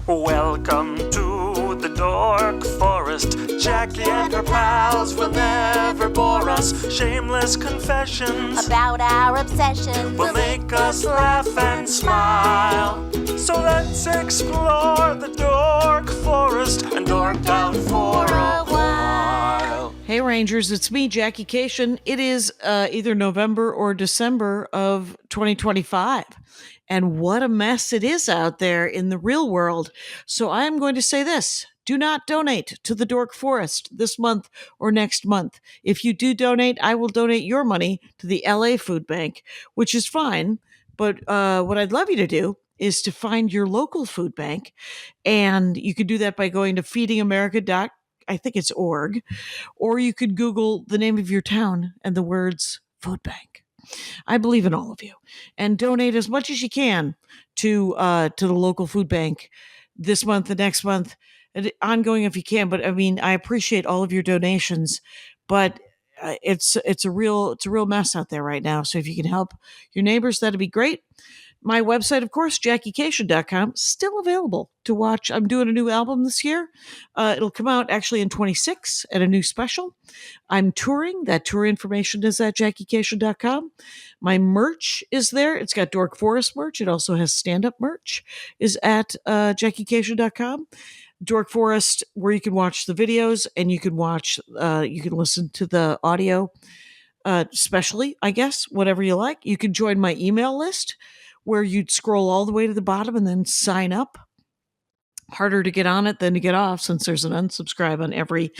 Welcome to the Dork Forest. Jackie and her pals will never bore us. Shameless confessions about our obsession will make us laugh and smile. So let's explore the Dork Forest and dork out for a while. Hey Rangers, it's me, Jackie Kashian. It is either November or December of 2025. And what a mess it is out there in the real world. So I'm going to say this. Do not donate to the Dork Forest this month or next month. If you do donate, I will donate your money to the LA Food Bank, which is fine. But what I'd love you to do is to find your local food bank. And you can do that by going to feedingamerica.org, or you could Google the name of your town and the words food bank. I believe in all of you, and donate as much as you can to the local food bank this month, the next month, and ongoing if you can. But I mean, I appreciate all of your donations, but it's a real mess out there right now. So if you can help your neighbors, that'd be great. My website, of course, JackieKashian.com, still available to watch. I'm doing a new album this year. It'll come out actually in 26 and a new special. I'm touring. That tour information is at JackieKashian.com. My merch is there. It's got Dork Forest merch. It also has stand-up merch, is at JackieKashian.com. Dork Forest, where you can watch the videos and you can listen to the audio, especially, I guess, whatever you like. You can join my email list, where you'd scroll all the way to the bottom and then sign up. Harder to get on it than to get off, since there's an unsubscribe on every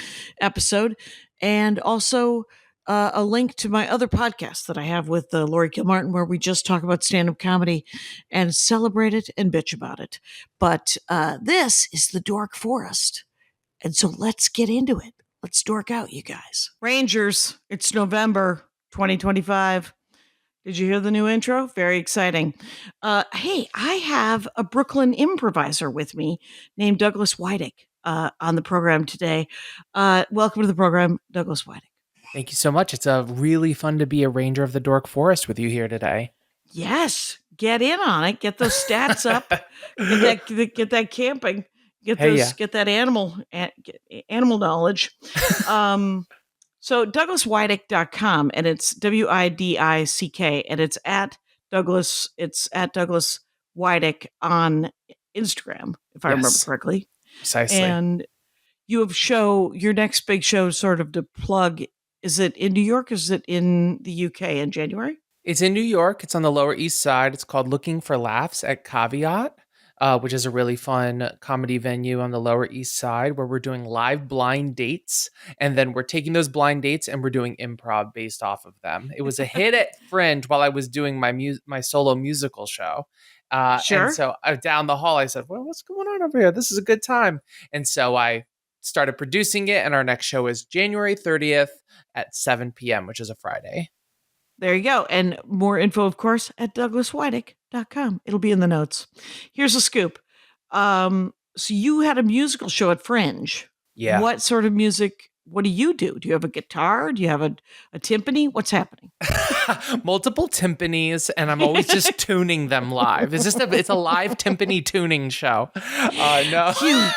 episode. And also a link to my other podcast that I have with Lori Kilmartin, where we just talk about stand-up comedy and celebrate it and bitch about it. But this is the Dork Forest. And so let's get into it. Let's dork out, you guys. Rangers, it's November 2025. Did you hear the new intro? Very exciting. Hey, I have a Brooklyn improviser with me named Douglas Widick on the program today. Welcome to the program, Douglas Widick. Thank you so much. It's really fun to be a ranger of the Dork Forest with you here today. Yes, get in on it. Get those stats up. Get that camping. Get that animal knowledge. So DouglasWidick.com, and it's Widick, and it's at Douglas Widick on Instagram, if I remember correctly. Precisely. And you have your next big show, sort of to plug. Is it in New York or is it in the UK in January? It's in New York. It's on the Lower East Side. It's called Looking for Laughs at Caveat, which is a really fun comedy venue on the Lower East Side, where we're doing live blind dates. And then we're taking those blind dates and we're doing improv based off of them. It was a hit at Fringe while I was doing my solo musical show. Sure. And so down the hall, I said, well, what's going on over here? This is a good time. And so I started producing it. And our next show is January 30th at 7 p.m., which is a Friday. There you go. And more info, of course, at DouglasWidick.com. It'll be in the notes. Here's a scoop. So you had a musical show at Fringe. Yeah. What sort of music? What do you do? Do you have a guitar? Do you have a timpani? What's happening? Multiple timpanis, and I'm always just tuning them live. It's a live timpani tuning show. No. Huge.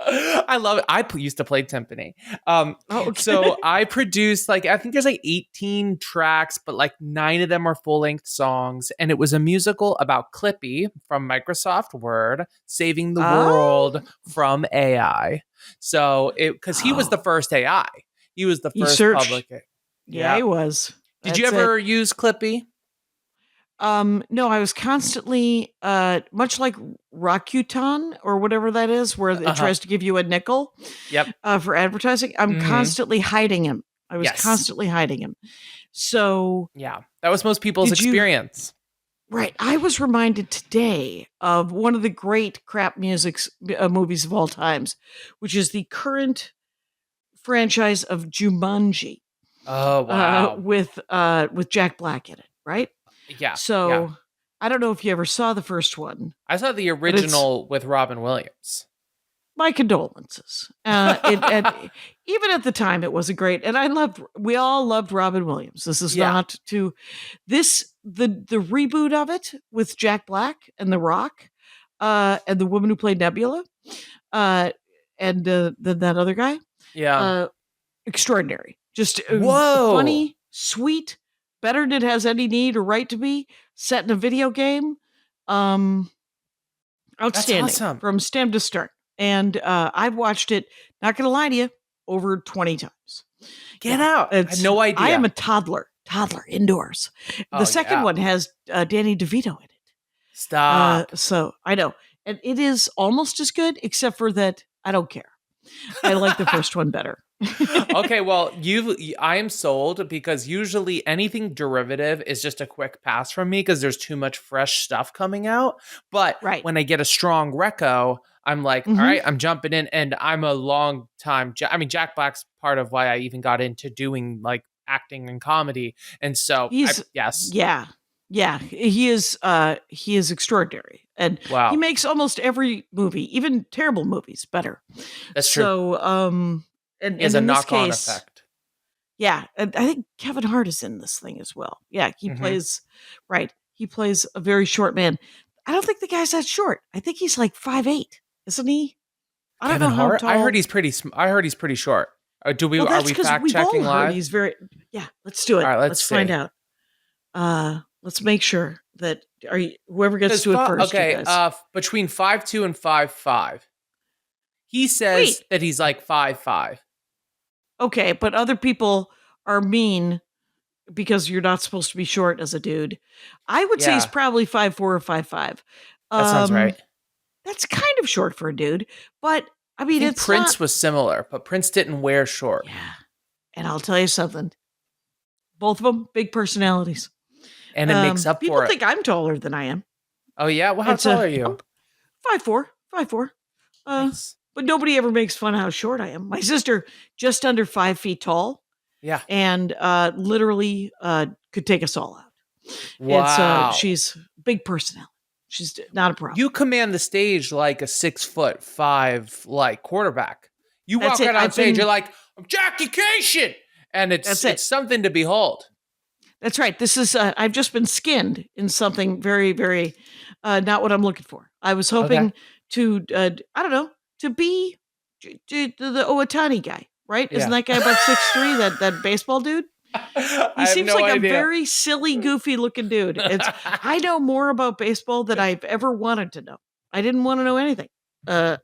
I love it. I used to play timpani. Okay. So I produced I think there's 18 tracks, but 9 of them are full-length songs. And it was a musical about Clippy from Microsoft Word saving the world from AI. So because he was the first AI. He was the first public. Yeah, he was. Did you ever use Clippy? No, I was constantly, much like Rakuten or whatever that is, where it tries to give you a nickel for advertising. I'm constantly hiding him. I was constantly hiding him. So yeah, that was most people's experience. Right. I was reminded today of one of the great crap movies of all times, which is the current franchise of Jumanji. Oh, wow. With Jack Black in it, right? Yeah. So I don't know if you ever saw the first one. I saw the original with Robin Williams. My condolences. Even at the time, it was a great, and we all loved Robin Williams. This is not to the reboot of it with Jack Black and The Rock, and the woman who played Nebula. uh, and then that other guy, Yeah. extraordinary. Just Whoa. funny, sweet, better than it has any need or right to be. Set in a video game, That's outstanding awesome. from stem to stern. And I've watched it. Not gonna lie to you, over 20 times. Get out. I had no idea. I am a toddler indoors. Oh, The second yeah. one has Danny DeVito in it. Stop. So I know. And it is almost as good, except for that I don't care. I like the first one better. Okay, well, I am sold because usually anything derivative is just a quick pass from me because there's too much fresh stuff coming out. But Right. when I get a strong reco, I'm like, all Mhm. right, I'm jumping in, and I'm a long time. I mean, Jack Black's part of why I even got into doing like acting and comedy, and so yes, Yeah. He is extraordinary. And wow, he makes almost every movie, even terrible movies, better. that's true. So and He has a in this knock-on case, effect. yeah, and I think Kevin Hart is in this thing as well. Yeah, he Mhm. plays right. He plays a very short man. I don't think the guy's that short. I think he's like 5'8", isn't he? I don't Kevin know how Hart? tall. I heard he's pretty. I heard he's pretty short. Well, Are that's we because fact we've all checking heard live? he's very. Yeah, let's do it. All right, let's find see. out. Let's make sure that whoever gets to it first. Okay, You guys. between 5'2" and 5'5". He says Wait. that he's like 5'5". Okay, but other people are mean because you're not supposed to be short as a dude. I would say he's Yeah. probably 5'4" or 5'5". That sounds right. That's kind of short for a dude, but I I mean, think it's Prince not. was similar, but Prince didn't wear short. Yeah, and I'll tell you something. Both of them big personalities, And it makes up people for it. think I'm taller than I am. Oh yeah, well, how It's tall are you? 5'4", 5'4". Nice. But nobody ever makes fun of how short I am. My sister, just under 5 feet tall, Yeah. and literally could take us all out. Wow. She's big personality. She's not a problem. You command the stage like a 6'5" like quarterback. You That's walk it. out on I've stage, been- you're like, I'm Jackie Kashian, and That's it. it's something to behold. That's right. This is I've just been skinned in something very, very not what I'm looking for. I was hoping to I don't know, to be the Owatani guy, right? Yeah. Isn't that guy about 6'3", that baseball dude? He seems like a very silly, goofy looking dude. I know more about baseball than I've ever wanted to know. I didn't want to know anything.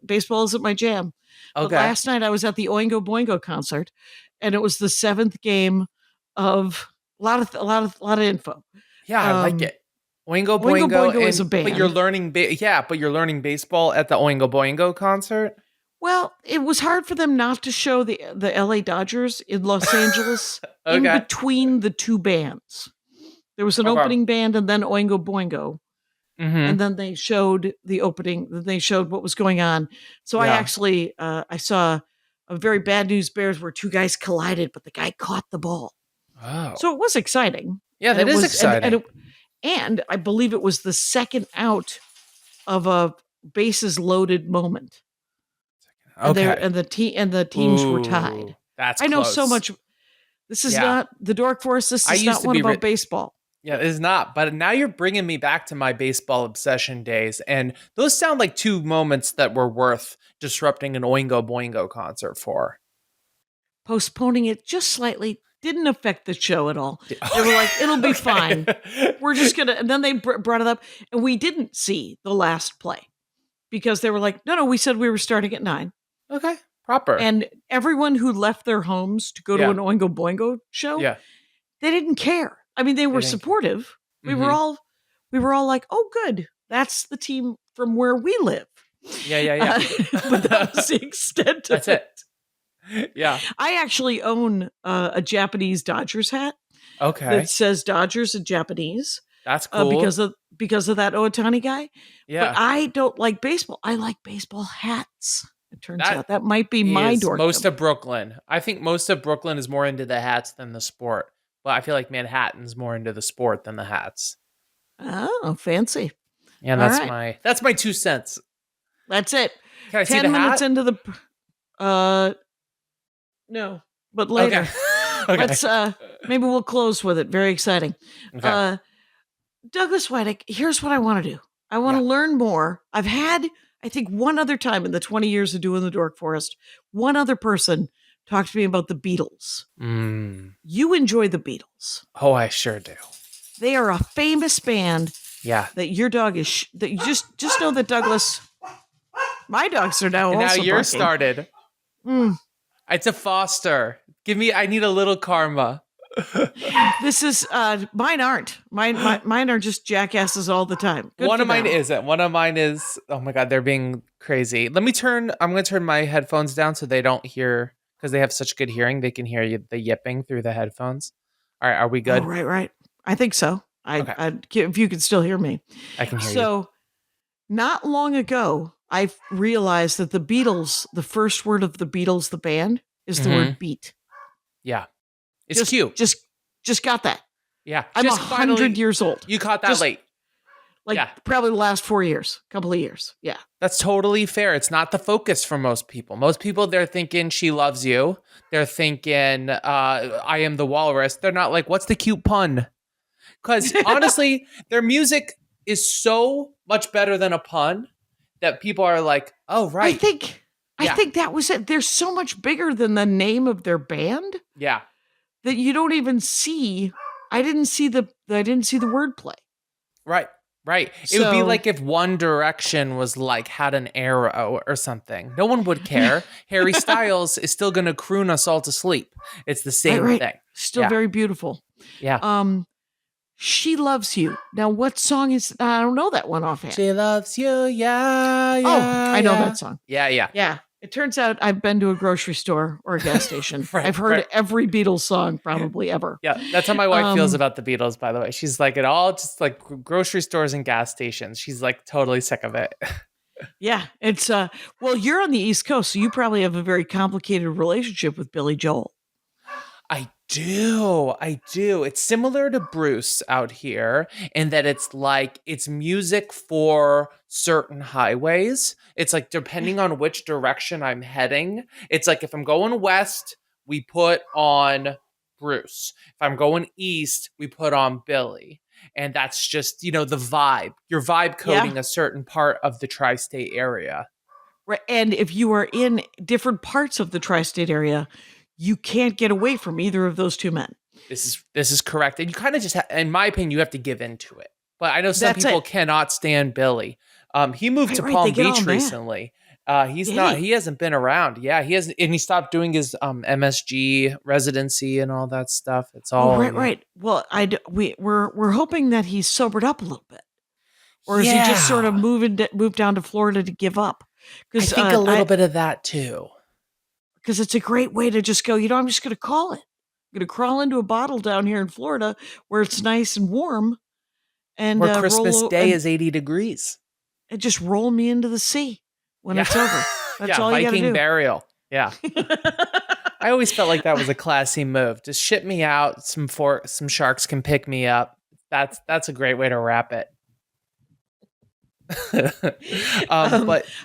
Baseball isn't my jam. But Okay. last night I was at the Oingo Boingo concert, and it was the 7th game of a lot of info. Yeah, I like it. Oingo Oingo Boingo, Boingo is a But band. you're learning, but you're learning baseball at the Oingo Boingo concert. Well, it was hard for them not to show the LA Dodgers in Los Angeles in Okay. between the two bands. There was an Okay. opening band and then Oingo Boingo. Mm-hmm. And then they showed the opening. They showed what was going on. So I Yeah. actually I saw a very bad news Bears where two guys collided, but the guy caught the ball. Oh, So it was exciting. yeah, And that it is was- exciting. And I believe it was the second out of a bases loaded moment. Okay. And the teams were Ooh, tied. That's I know so close. much. This is Yeah. not the Dork Forest. This I is used not to one be about baseball. Yeah, it's not. But now you're bringing me back to my baseball obsession days, and those sound like two moments that were worth disrupting an Oingo Boingo concert for. Postponing it just slightly didn't affect the show at all. They were like, it'll be fine. We're just going to, and then they brought it up, and we didn't see the last play because they were like, no, we said we were starting at 9. Okay, proper. And everyone who left their homes to go to Yeah. an Oingo Boingo show, yeah, they didn't care. I mean, they were didn't care. supportive. We Mhm. were all like, oh, good. That's the team from where we live. yeah. But that was the extent of That's it. Yeah. I actually own a Japanese Dodgers hat Okay, that says Dodgers in Japanese that's cool. because of that Otani guy. yeah, But I don't like baseball. I like baseball hats. It turns That out that might be my is dork. most of Brooklyn. I think most of Brooklyn is more into the hats than the sport. But I feel like Manhattan's more into the sport than the hats. Oh, fancy. Yeah, All that's right. that's my 2 cents. That's it. Can I see 10 the minutes hat? into the no, but later. Okay. Let's maybe we'll close with it. Very exciting. Okay. Douglas Widick, here's what I want to do. I want to Yeah. learn more. I've had I think one other time in the 20 years of doing the Dork Forest, one other person talked to me about the Beatles. You enjoy the Beatles. Oh, I sure do. They are a famous band Yeah. that your dog is, that you just know that Douglas, my dogs are now And now also you're barking. started. It's a foster. I need a little karma. This is, mine aren't. Mine are just jackasses all the time. Good One for of mine them. isn't. One of mine is, oh my God, they're being crazy. I'm going to turn my headphones down so they don't hear, because they have such good hearing. They can hear the yipping through the headphones. All right, are we good? Oh, right. I think so. Okay. If you can still hear me. I can hear you. So, not long ago, I realized that the Beatles, the first word of the Beatles, the band, is the word beat. Yeah. It's cute. Just got that. Yeah. I'm just 100 years old. You caught that late. Probably the last 4 years, couple of years. Yeah. That's totally fair. It's not the focus for most people. Most people, they're thinking she loves you. They're thinking I am the walrus. They're not like, what's the cute pun? Because honestly, their music is so much better than a pun that people are like, oh, right. I think that was it. They're so much bigger than the name of their band. Yeah. That you don't even see. I didn't see the wordplay. Right. It would be like if One Direction was like had an arrow or something. No one would care. Harry Styles is still going to croon us all to sleep. It's the same thing. Still very beautiful. Yeah. She Loves You. Now, what song is? I don't know that one offhand. She loves you. Yeah. I know that song. Yeah. It turns out I've been to a grocery store or a gas station. I've heard every Beatles song probably ever. Yeah, that's how my wife feels about the Beatles, by the way. She's like, it all just like grocery stores and gas stations. She's like totally sick of it. Yeah, it's well, you're on the East Coast, so you probably have a very complicated relationship with Billy Joel. I do. It's similar to Bruce out here in that it's music for certain highways. It's like depending on which direction I'm heading. It's like if I'm going west, we put on Bruce. If I'm going east, we put on Billy. And that's just, the vibe. You're vibe coding a certain part of the tri-state area. Right. And if you are in different parts of the tri-state area, you can't get away from either of those two men. This is correct. And you kind of just, in my opinion, you have to give into it. But I know some people cannot stand Billy. He moved to Palm Beach recently. He hasn't been around. Yeah, he hasn't, and he stopped doing his MSG residency and all that stuff. It's all right. Well, we're hoping that he's sobered up a little bit, or is he just sort of moved down to Florida to give up? I think a little bit of that too. Because it's a great way to just go, I'm just going to call it. I'm going to crawl into a bottle down here in Florida where it's nice and warm. And where Christmas Day is 80 degrees. And just roll me into the sea when it's over. That's all you got to do. Viking burial. Yeah. I always felt like that was a classy move. Just ship me out. Some sharks can pick me up. That's a great way to wrap it. But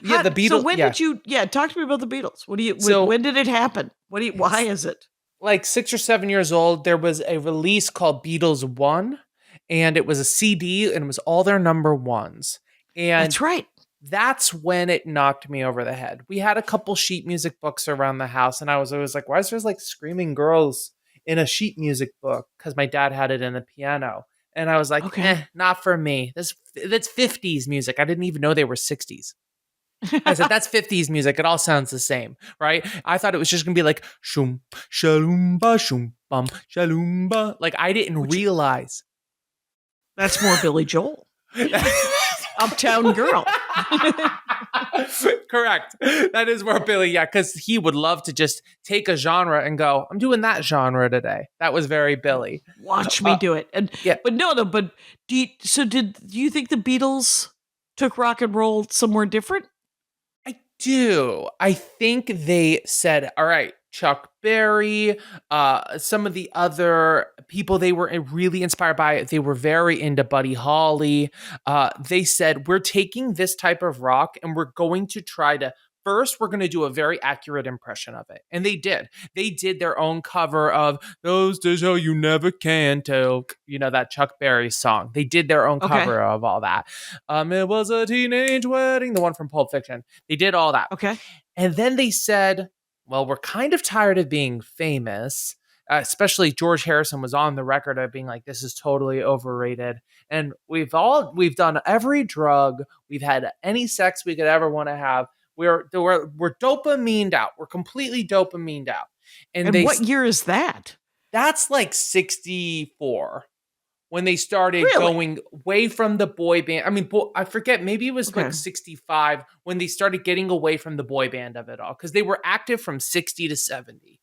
the Beatles. So when did you? Yeah, talk to me about the Beatles. When did it happen? Why is it? Like 6 or 7 years old, there was a release called Beatles 1, and it was a CD, and it was all their number ones. And that's right. That's when it knocked me over the head. We had a couple sheet music books around the house, and I was always like, why is there like screaming girls in a sheet music book? Because my dad had it in the piano. And I was like, not for me. That's 50s music. I didn't even know they were 60s. I said, that's 50s music. It all sounds the same, right? I thought it was just going to be like, shoom, shalumba, shoom, bum, shalumba. Like, I didn't realize. That's more Billy Joel. Uptown Girl. Correct. That is more Billy, because he would love to just take a genre and go, I'm doing that genre today. That was very Billy. Watch me do it. And but do you think the Beatles took rock and roll somewhere different? I do. I think they said, all right, Chuck Berry, some of the other people they were really inspired by, they were very into Buddy Holly. They said, we're taking this type of rock and we're going to try to first we're going to do a very accurate impression of it. And they did. They did their own cover of Those Days How You Never Can Tell, that Chuck Berry song. They did their own Okay. cover of all that. It was a teenage wedding, the one from Pulp Fiction. They did all that. Okay. And then they said, well, we're kind of tired of being famous. Especially George Harrison was on the record of being like, this is totally overrated. And we've done every drug. We've had any sex we could ever want to have. We're dopamined out. We're completely dopamined out. And what year is that? That's like 64. When they started Really? going away from the boy band. I mean, I forget, maybe it was like 65 when they started getting away from the boy band of it all. Because they were active from 60 to 70.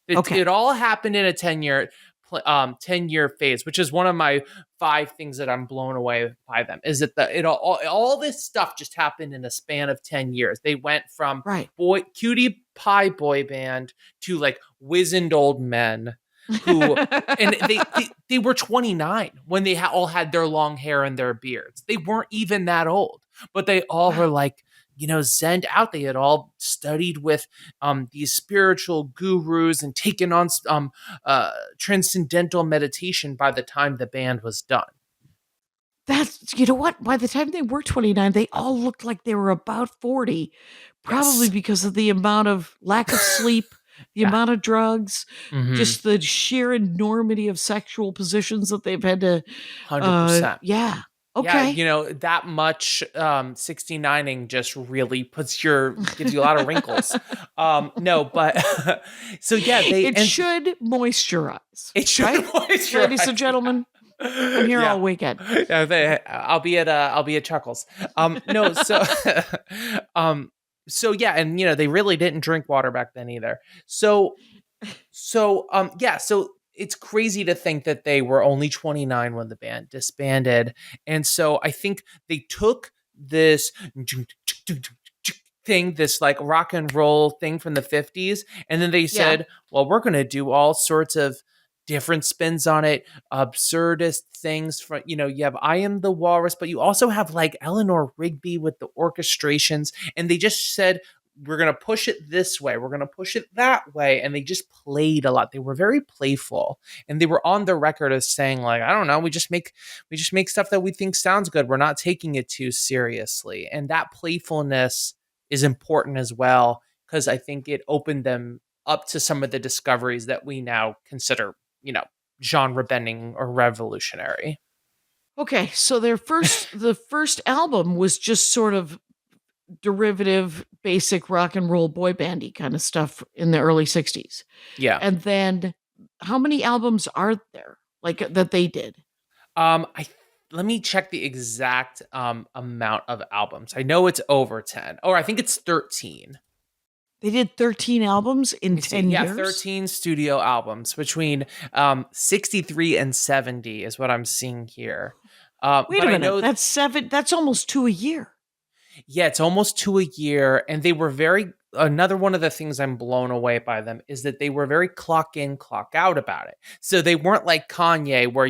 It all happened in a 10-year phase, which is one of my 5 things that I'm blown away by them. Is that all this stuff just happened in a span of 10 years. They went from cutie pie boy band to like wizened old men who, and they were 29 when they all had their long hair and their beards. They weren't even that old, but they all were like, zen'd out. They had all studied with these spiritual gurus and taken on transcendental meditation by the time the band was done. That's, you know what? By the time they were 29, they all looked like they were about 40, probably because of the amount of lack of sleep, the amount of drugs, just the sheer enormity of sexual positions that they've had to. 100%. Yeah. Okay. Yeah, that much 69ing just really gives you a lot of wrinkles. No, but so yeah, it should moisturize. It should moisturize, ladies and gentlemen. I'm here all weekend. Yeah, I'll be at Chuckles. No, so yeah, and they really didn't drink water back then either. So it's crazy to think that they were only 29 when the band disbanded. And so I think they took this thing, this like rock and roll thing from the 50s, and then they said, well, we're going to do all sorts of different spins on it, absurdist things. From you have I Am the Walrus, but you also have like Eleanor Rigby with the orchestrations, and they just said, we're going to push it this way, we're going to push it that way, and they just played a lot. They were very playful, and they were on the record as saying like, I don't know, we just make stuff that we think sounds good. We're not taking it too seriously. And that playfulness is important as well, because I think it opened them up to some of the discoveries that we now consider genre bending or revolutionary. Okay, so the first album was just sort of derivative, basic rock and roll boy bandy kind of stuff in the early 60s. Yeah. And then how many albums are there like that they did? Let me check the exact amount of albums. I know it's over 10, or I think it's 13. They did 13 albums in 10 years? Yeah, 13 studio albums between 63 and 70 is what I'm seeing here. Wait a minute, that's almost 2 a year. Yeah, it's almost 2 a year. And they were another one of the things I'm blown away by them is that they were very clock in, clock out about it. So they weren't like Kanye where,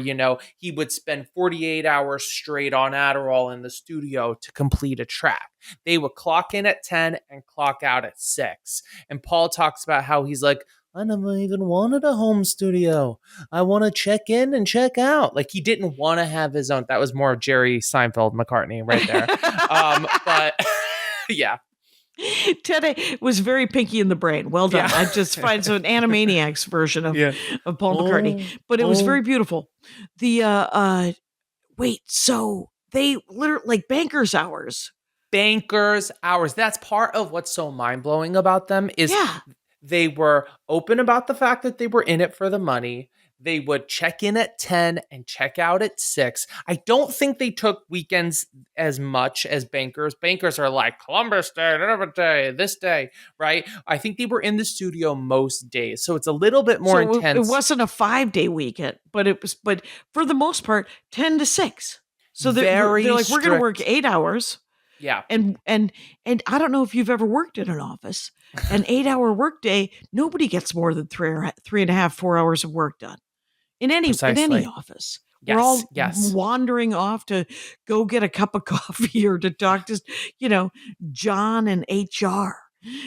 he would spend 48 hours straight on Adderall in the studio to complete a track. They would clock in at 10 and clock out at 6. And Paul talks about how he's like, I never even wanted a home studio. I want to check in and check out. Like he didn't want to have his own. That was more of Jerry Seinfeld McCartney right there. But yeah. Ted was very Pinky in the Brain. Well done. I just find an Animaniacs version of Paul McCartney, but it was very beautiful. The so they literally like Banker's Hours. That's part of what's so mind blowing about them is they were open about the fact that they were in it for the money. They would check in at 10 and check out at 6. I don't think they took weekends as much as Bankers. Bankers are like Columbus Day, another day, this day, right? I think they were in the studio most days. So it's a little bit more intense. It wasn't a 5-day weekend, but for the most part, 10 to 6. So they're like, we're going to work 8 hours. Yeah. And I don't know if you've ever worked in an office. An 8-hour workday, nobody gets more than 3.5, 4 hours of work done. In any office. Yes, we're all wandering off to go get a cup of coffee or to talk to, John and HR.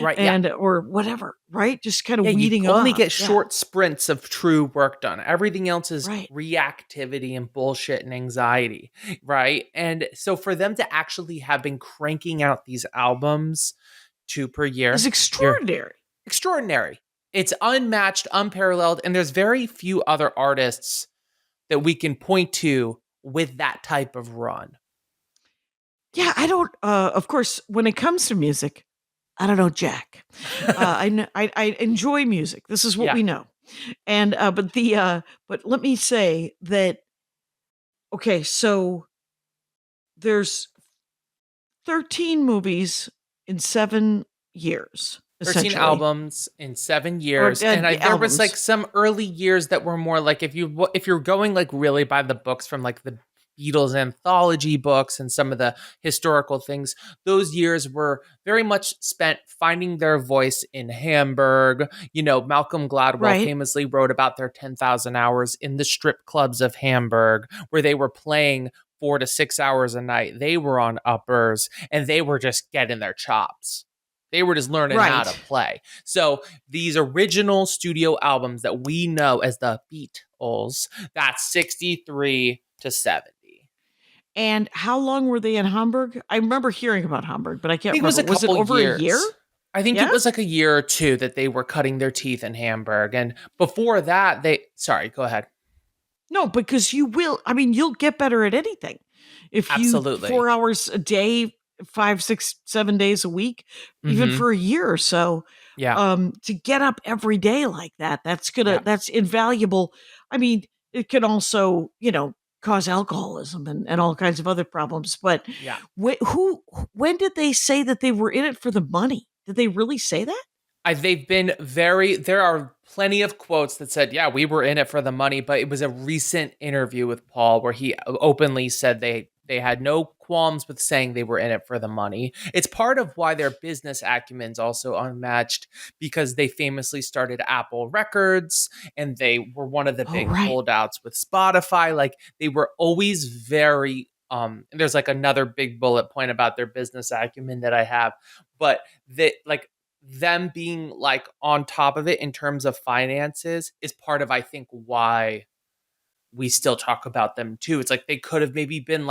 Right, yeah. and or whatever, right? Just kind of Yeah, you weeding only off. get Yeah, short sprints of true work done. Everything else is right. reactivity and bullshit and anxiety, right? And so for them to actually have been cranking out these albums 2 per Is year, you're extraordinary. extraordinary. It's unmatched, unparalleled, and there's very few other artists that we can point to with that type of run. Yeah, I don't. Of course, when it comes to music, I don't know Jack. I enjoy music. This is what Yeah. we know. And but let me say that. Okay, so there's 13 movies in 7 years, 13 essentially, albums in 7 or years, and there was like albums. some early years that were more like if you're going like really by the books from like the Beatles anthology books and some of the historical things, those years were very much spent finding their voice in Hamburg. Malcolm Gladwell Right, famously wrote about their 10,000 hours in the strip clubs of Hamburg, where they were playing 4 to 6 hours a night. They were on uppers and they were just getting their chops. They were just learning how to right. play. So these original studio albums that we know as the Beatles, that's 63 to 70. And how long were they in Hamburg? I remember hearing about Hamburg, but I I can't think it was remember. a Was it couple over a year? years. I think it Yeah. was like a year or two that they were cutting their teeth in Hamburg. And before that, sorry, go ahead. No, because you will. I mean, you'll get better at anything if you Absolutely. 4 hours a day, 5, 6, 7 days a week, even Mm-hmm. for a year or so. Yeah. To get up every day like that, Yeah. that's invaluable. I mean, it can also, cause alcoholism and all kinds of other problems. But Yeah. when did they say that they were in it for the money? Did they really say that? They've been there are plenty of quotes that said, yeah, we were in it for the money, but it was a recent interview with Paul where he openly said they had no qualms with saying they were in it for the money. It's part of why their business acumen's also unmatched, because they famously started Apple Records and they were one of the Oh, big right. holdouts with Spotify. Like they were always very and there's like another big bullet point about their business acumen that I have, but that like them being like on top of it in terms of finances is part of I think why we still talk about them too. It's like they could have maybe been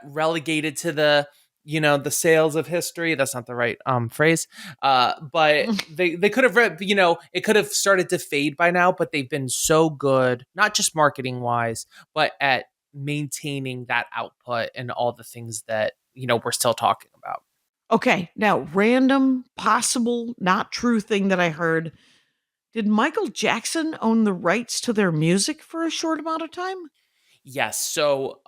relegated to the sales of history. That's not the right phrase. But they could have it could have started to fade by now, but they've been so good, not just marketing wise, but at maintaining that output and all the things that we're still talking about. Okay, now random, possible, not true thing that I heard. Did Michael Jackson own the rights to their music for a short amount of time? Yes. So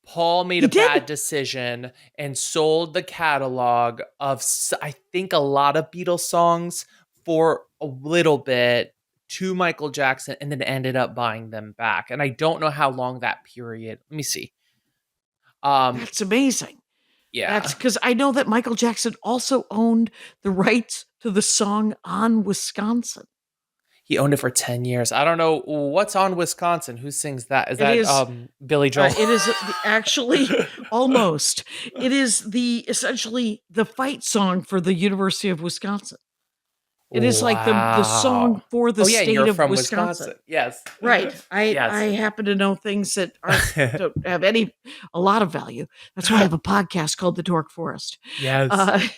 Paul made He a bad did. decision and sold the catalog of I think a lot of Beatles songs for a little bit to Michael Jackson and then ended up buying them back. And I don't know how long that period. Let me see. That's amazing. That's Yeah. because I know that Michael Jackson also owned the rights to the song On Wisconsin. He owned it for 10 years. I don't know what's on Wisconsin. Who sings that? Is It that is Billy Joel? it is actually almost. It is essentially the fight song for the University of Wisconsin. It is like the song Wow. for the Oh yeah, and state you're of from Wisconsin. Wisconsin. Yes. Right. I Yes. happen to know things that don't have a lot of value. That's why I have a podcast called The Dork Forest. Yes.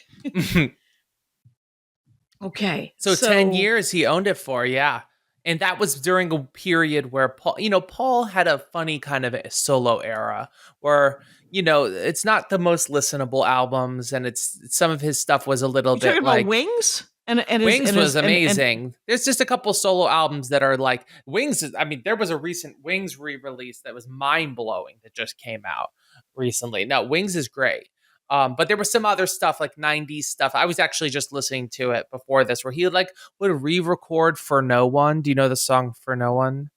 Okay. So 10 years he owned it for, yeah. And that was during a period where Paul had a funny kind of a solo era where, it's not the most listenable albums and it's some of his stuff was a little You talking bit about like Wings? And Wings was and amazing. There's just a couple solo albums that are like Wings. I mean, there was a recent Wings re-release that was mind blowing that just came out recently. Now, Wings is great. But there was some other stuff like 90s stuff. I was actually just listening to it before this where he would re-record For No One. Do you know the song For No One?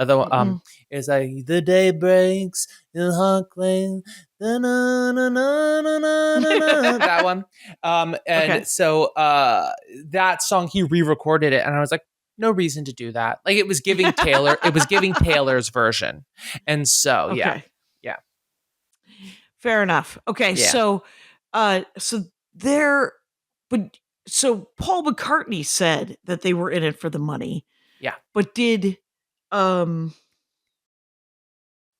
Although it's like the day breaks in Huckling, that one. And Okay. so that song he re-recorded it, and I was like, no reason to do that. Like it was giving Taylor's version, and so yeah. Okay. Fair enough. Okay, Yeah. so so there But so Paul McCartney said that they were in it for the money. Yeah. But did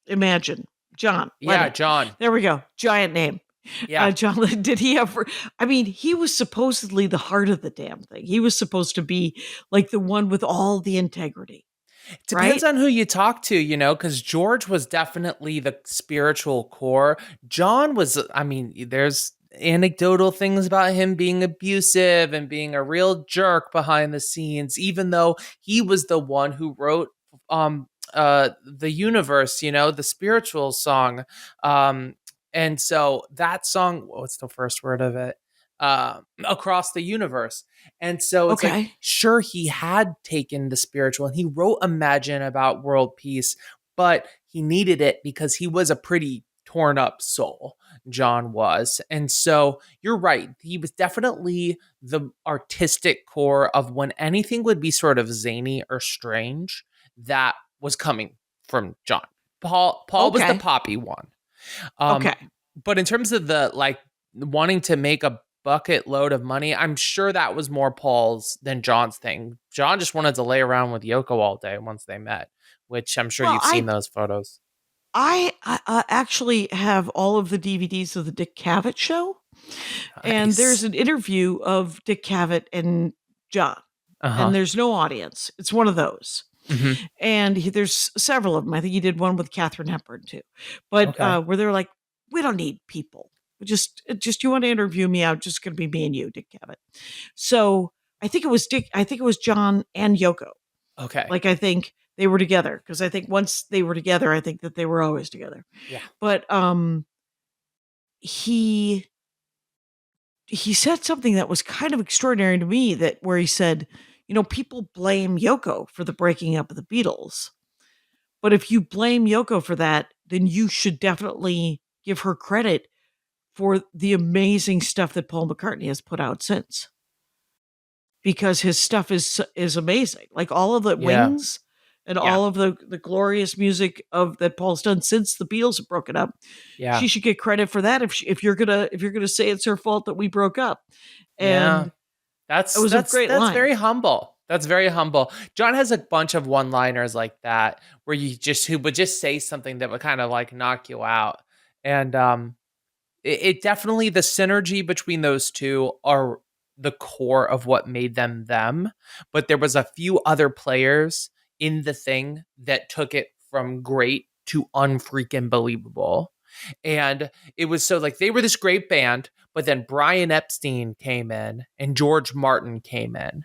Imagine John Yeah, Lennon? John. There we go. Giant name. Yeah. John Lennon. Did he ever? I mean, he was supposedly the heart of the damn thing. He was supposed to be like the one with all the integrity. Depends Right? on who you talk to, because George was definitely the spiritual core. John was, I mean, there's anecdotal things about him being abusive and being a real jerk behind the scenes, even though he was the one who wrote the universe, the spiritual song. And so that song, what's the first word of it? Across the universe. And so it's like, Okay. sure, he had taken the spiritual and he wrote Imagine about world peace, but he needed it because he was a pretty torn up soul, John was. And so you're right. He was definitely the artistic core of when anything would be sort of zany or strange, that was coming from John. Paul was the Okay. poppy one. Okay. But in terms of the like wanting to make a bucket load of money, I'm sure that was more Paul's than John's thing. John just wanted to lay around with Yoko all day once they met, which I'm sure Well, you've seen those photos. I actually have all of the DVDs of the Dick Cavett show, and there's Nice. an interview of Dick Cavett and John, Uh-huh. and there's no audience. It's one of those. Mm-hmm. And there's several of them. I think he did one with Katharine Hepburn too, but Okay. where they're like, we don't need people. Just you want to interview me? I'm just going to be me and you, Dick Cavett. So I think it was Dick. I think it was John and Yoko. Okay. Like I think they were together because I think once they were together, I think that they were always together. Yeah. But he said something that was kind of extraordinary to me, that where he said, people blame Yoko for the breaking up of the Beatles. But if you blame Yoko for that, then you should definitely give her credit for the amazing stuff that Paul McCartney has put out since. Because his stuff is amazing. Like all of the Yeah. Wings and Yeah. all of the glorious music that Paul's done since the Beatles have broken up. Yeah. She should get credit for that if you're gonna say it's her fault that we broke up. Yeah. And That's it was a great that's line. very humble. That's very humble. John has a bunch of one-liners like that where who would just say something that would kind of like knock you out. And it definitely, the synergy between those two are the core of what made them them. But there was a few other players in the thing that took it from great to unfreaking believable. And it was so like they were this great band, but then Brian Epstein came in and George Martin came in.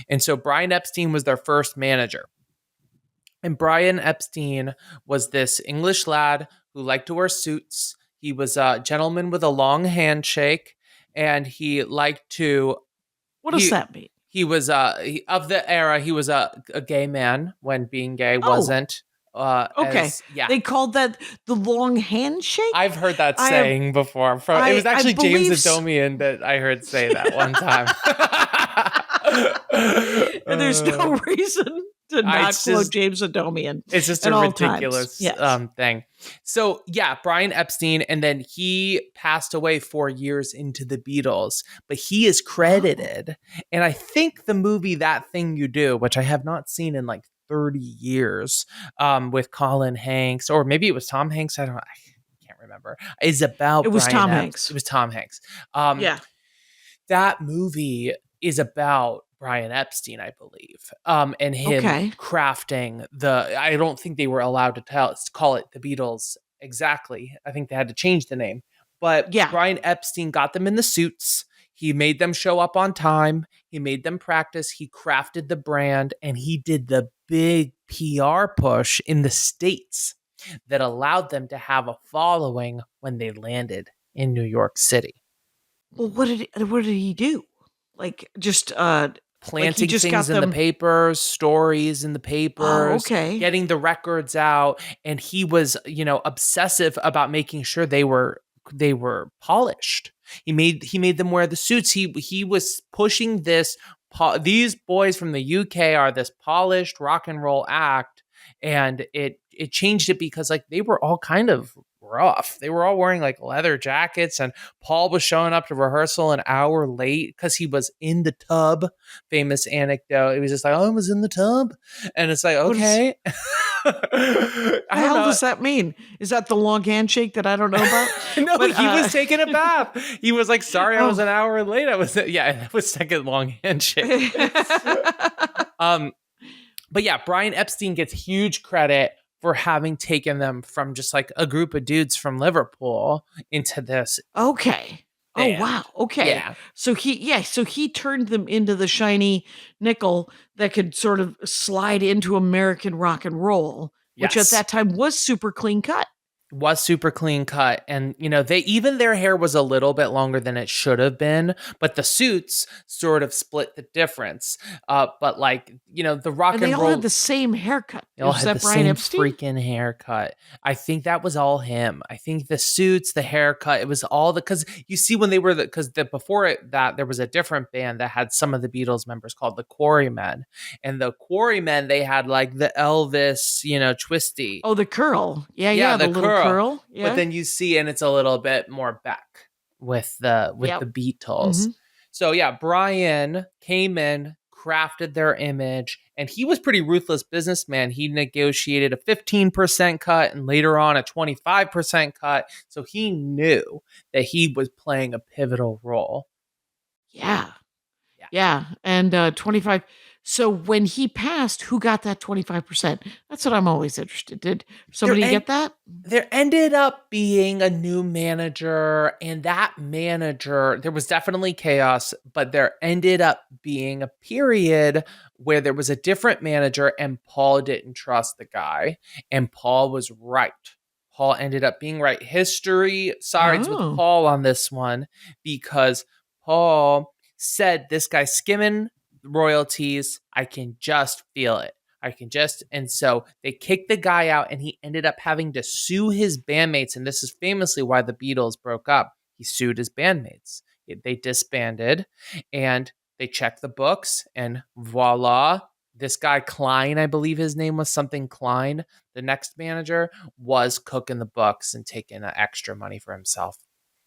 And so Brian Epstein was their first manager. And Brian Epstein was this English lad who liked to wear suits. He was a gentleman with a long handshake, and he liked to. What does that mean? He was of the era. He was a gay man when being gay Oh. wasn't. Okay. Yeah. They called that the long handshake? I've heard that saying before. It was actually James Adomian that I heard say that one time. And there's no reason to not quote James Adomian. It's just a ridiculous thing. So yeah, Brian Epstein, and then he passed away 4 years into the Beatles, but he is credited. And I think the movie That Thing You Do, which I have not seen in like 30 years, with Colin Hanks, or maybe it was Tom Hanks. I can't remember. Is about it was Brian Tom Epps. Hanks. It was Tom Hanks. Yeah. That movie is about Brian Epstein, I believe, and him crafting I don't think they were allowed to call it the Beatles exactly. I think they had to change the name. But Brian Epstein got them in the suits. He made them show up on time. He made them practice. He crafted the brand, and he did the big PR push in the States that allowed them to have a following when they landed in New York City. Well, what did he do? Like just planting things in the papers, stories in the papers, getting the records out, and he was, obsessive about making sure they were polished. He made them wear the suits. He was pushing this. These boys from the UK are this polished rock and roll act, and it changed it because like they were all kind of rough. They were all wearing like leather jackets, and Paul was showing up to rehearsal an hour late because he was in the tub. Famous anecdote. It was just like, oh, I was in the tub. And it's like, okay. What the hell does that mean? Is that the long handshake that I don't know about? No, but, he was taking a bath. He was like, sorry, I was an hour late. That was second long handshake. But yeah, Brian Epstein gets huge credit for having taken them from just like a group of dudes from Liverpool into this. Okay. band. Oh, wow. Okay. Yeah. So he turned them into the shiny nickel that could sort of slide into American rock and roll, which at Yes. that time was super clean cut. Was super clean cut, and their hair was a little bit longer than it should have been, but the suits sort of split the difference. But like the rock And and they all roll, had the same haircut. they all Was had that the Brian same Epstein? freaking haircut. I think that was all him. I think the suits, the haircut, it was all because you see when they were that there was a different band that had some of the Beatles members called the Quarrymen, and the Quarrymen they had like the Elvis, twisty. Oh, the curl. Yeah, the little curl. Yeah. But then you see, and it's a little bit more back with the Beatles. Mm-hmm. So yeah, Brian came in, crafted their image, and he was pretty ruthless businessman. He negotiated a 15% cut and later on a 25% cut. So he knew that he was playing a pivotal role. Yeah. And 25. So when he passed, who got that 25%? That's what I'm always interested. Did somebody get that? There ended up being a new manager, and that manager, there was definitely chaos, but there ended up being a period where there was a different manager and Paul didn't trust the guy, and Paul was right. Paul ended up being right. History sides with Paul on this one because Paul said this guy's skimming royalties. I can just feel it. And so they kicked the guy out and he ended up having to sue his bandmates. And this is famously why the Beatles broke up. He sued his bandmates. They disbanded and they checked the books and voila, this guy Klein, I believe his name was something Klein, the next manager, was cooking the books and taking extra money for himself.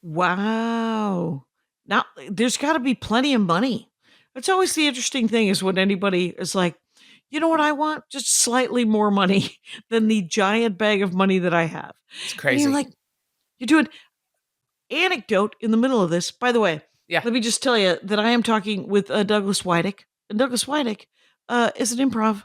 Wow. Now, there's got to be plenty of money. That's always the interesting thing is when anybody is like, you know what I want? Just slightly more money than the giant bag of money that I have. It's crazy. And you're like, you're doing anecdote in the middle of this. By the way, yeah. Let me just tell you that I am talking with Douglas Widick. And Douglas Widick is an improv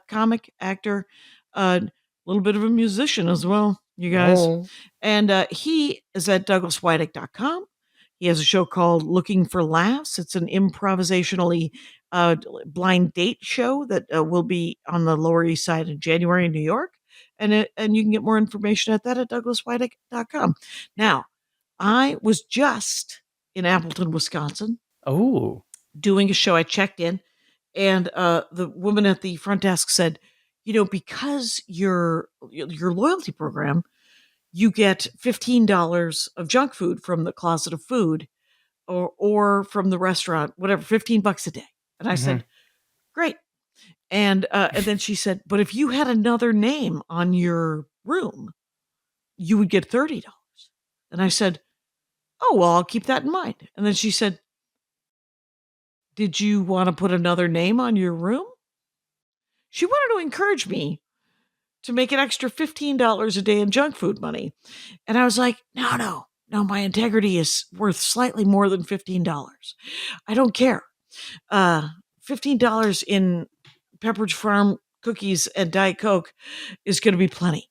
comic, actor, a little bit of a musician as well, you guys. Oh. And he is at douglaswidick.com. He has a show called Looking for Laughs. It's an improvisationally blind date show that will be on the Lower East Side in January in New York. And you can get more information at that at douglaswidick.com. Now, I was just in Appleton, Wisconsin. Oh. Doing a show. I checked in and the woman at the front desk said, because your loyalty program, you get $15 of junk food from the Closet of Food or from the restaurant, whatever, $15 a day. And I said, great. And then she said, but if you had another name on your room, you would get $30. And I said, oh, well, I'll keep that in mind. And then she said, did you want to put another name on your room? She wanted to encourage me to make an extra $15 a day in junk food money. And I was like, no, my integrity is worth slightly more than $15. I don't care. $15 in Pepperidge Farm cookies and Diet Coke is going to be plenty.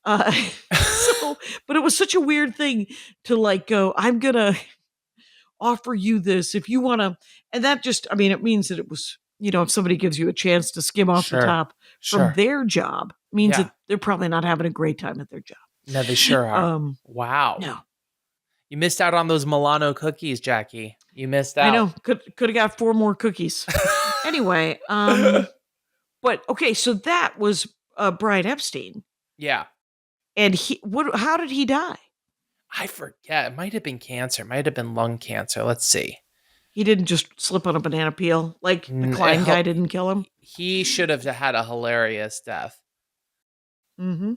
But it was such a weird thing to like go, I'm going to offer you this if you want to. And that just, it means that it was, if somebody gives you a chance to skim off the top from their job, means that they're probably not having a great time at their job. No, they sure are. Wow. No. You missed out on those Milano cookies, Jackie. You missed out. I know. Could have got 4 more cookies. Anyway, but okay, so that was Brian Epstein. Yeah. And how did he die? I forget. It might have been cancer. It might have been lung cancer. Let's see. He didn't just slip on a banana peel like the Klein guy didn't kill him. He should have had a hilarious death. Mm-hmm.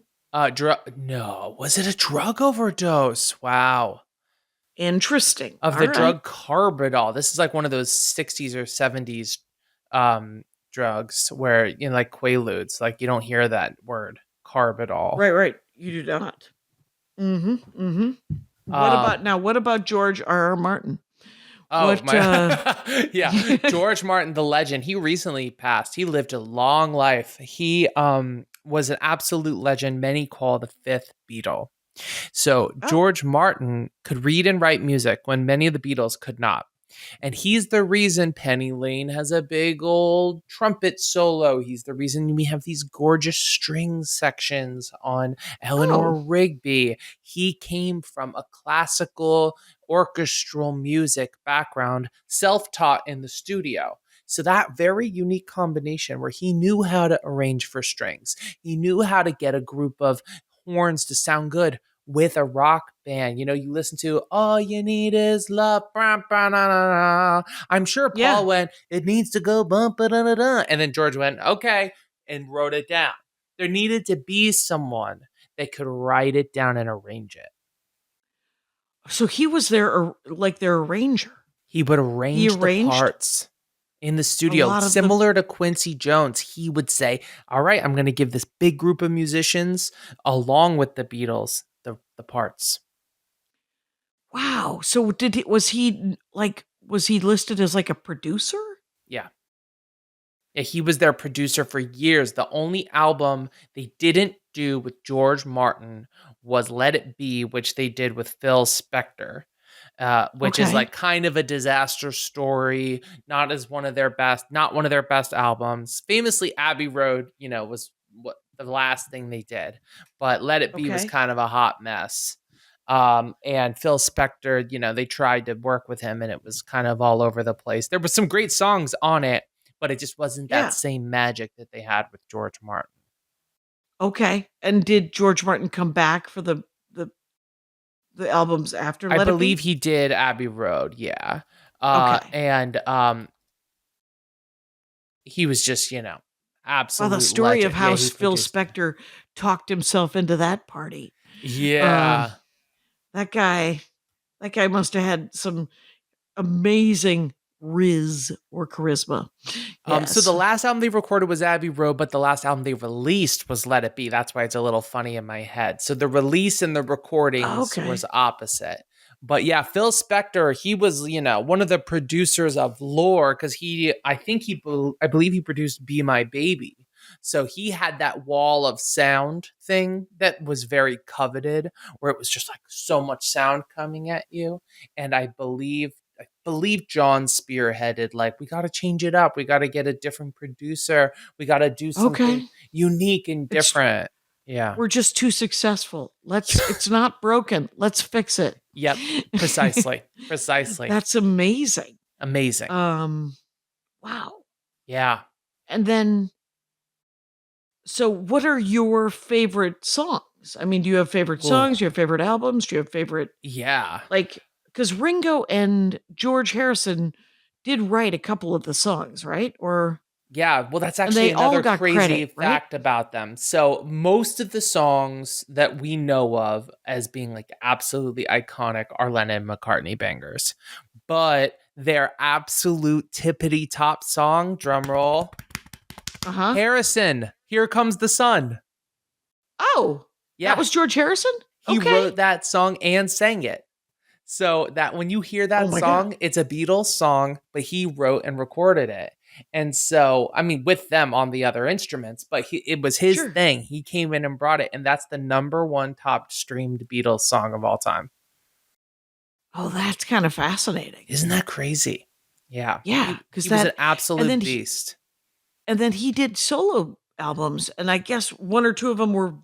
No, was it a drug overdose? Wow. Interesting. Of All the right. drug carbidol. This is like one of those 60s or 70s um drugs where like quaaludes, like you don't hear that word carbidol. Right, right. You do not. Mm-hmm. Mm-hmm. Um What about George R. R. Martin? oh What my yeah, George Martin the legend. He recently passed. He lived a long life. He was an absolute legend. Many call the fifth Beatle. So Oh, George Martin could read and write music when many of the Beatles could not. And he's the reason Penny Lane has a big old trumpet solo. He's the reason we have these gorgeous string sections on Eleanor oh, Rigby. He came from a classical orchestral music background, self taught in the studio. So that very unique combination where he knew how to arrange for strings, he knew how to get a group of horns to sound good with a rock band. You listen to All You Need Is Love. I'm sure Paul yeah. went, it needs to go bump, and then George went, okay, and wrote it down. There needed to be someone that could write it down and arrange it. So he was their arranger. He would He arrange the arranged parts in the a studio, lot of the. similar to Quincy Jones. He would say, all right, I'm going to give this big group of musicians, along with the Beatles, the parts. Wow. So was he listed as like a producer? Yeah. Yeah, he was their producer for years. The only album they didn't do with George Martin was Let It Be, which they did with Phil Spector, which is Okay. like kind of a disaster story, not one of their best albums. Famously, Abbey Road, was what the last thing they did, but Let It Be was Okay. kind of a hot mess. And Phil Spector, they tried to work with him and it was kind of all over the place. There were some great songs on it, but it just wasn't that Yeah. same magic that they had with George Martin. Okay. And did George Martin come back for the the albums after I Let It believe Be? he did Abbey Road, yeah. Okay. And he was just, Wow, the absolute story of legend. Yeah, how he Phil produced. Spector talked himself into that party. Um, Yeah. that guy, that guy must have had some amazing riz or charisma. So the Yes. last album they recorded was Abbey Road, but the last album they released was Let It Be. That's why it's a little funny in my head. So the release and the recordings was Okay. opposite. But yeah, Phil Spector, he was, one of the producers of Lore because I believe he produced Be My Baby. So he had that wall of sound thing that was very coveted, where it was just like so much sound coming at you. And I believe John spearheaded, like, we got to change it up. We got to get a different producer. We got to do something Okay. unique and It's different. Yeah. we're just too successful. It's not broken. Let's fix it. Yep. Precisely. Precisely. That's amazing. Amazing. Um wow. Yeah. And then so what are your favorite songs? I mean, do you have favorite Ooh. songs? Do you have favorite albums? Do you have favorite Yeah. like cuz Ringo and George Harrison did write a couple of the songs, right? Or Yeah, well, that's and actually they all another got crazy credit, right? fact about them. So, most of the songs that we know of as being like absolutely iconic are Lennon and McCartney bangers. But their absolute tippity top song, drum roll, Uh-huh. Harrison, Here Comes the Sun. Oh, that Yeah, was George Harrison? he Okay. wrote that song and sang it. So that when you hear Oh that my god. song, it's a Beatles song, but he wrote and recorded it. And so, I mean, with them on the other instruments, but it was his Sure. thing. He came in and brought it, and that's the number one top streamed Beatles song of all time. Oh, that's kind of fascinating. Isn't that crazy? Yeah, Yeah, he because was an that and absolute then beast. he did solo albums, and I guess one or two of them were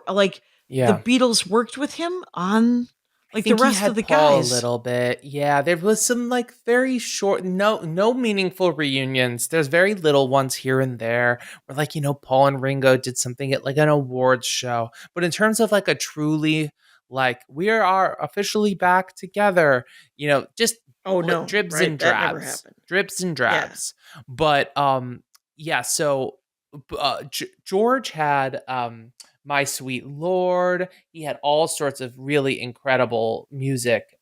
like the Yeah. Beatles worked with him on I like the think he rest of had the Paul a guys. little bit. Yeah, there was some like very short, no meaningful reunions. There's very little ones here and there where like, Paul and Ringo did something at like an awards show. But in terms of like a truly like we are officially back together, just Oh no, dribs right? and That never drabs. happened. Dribs and Yeah. drabs. But yeah, so George had My Sweet Lord. He had all sorts of really incredible music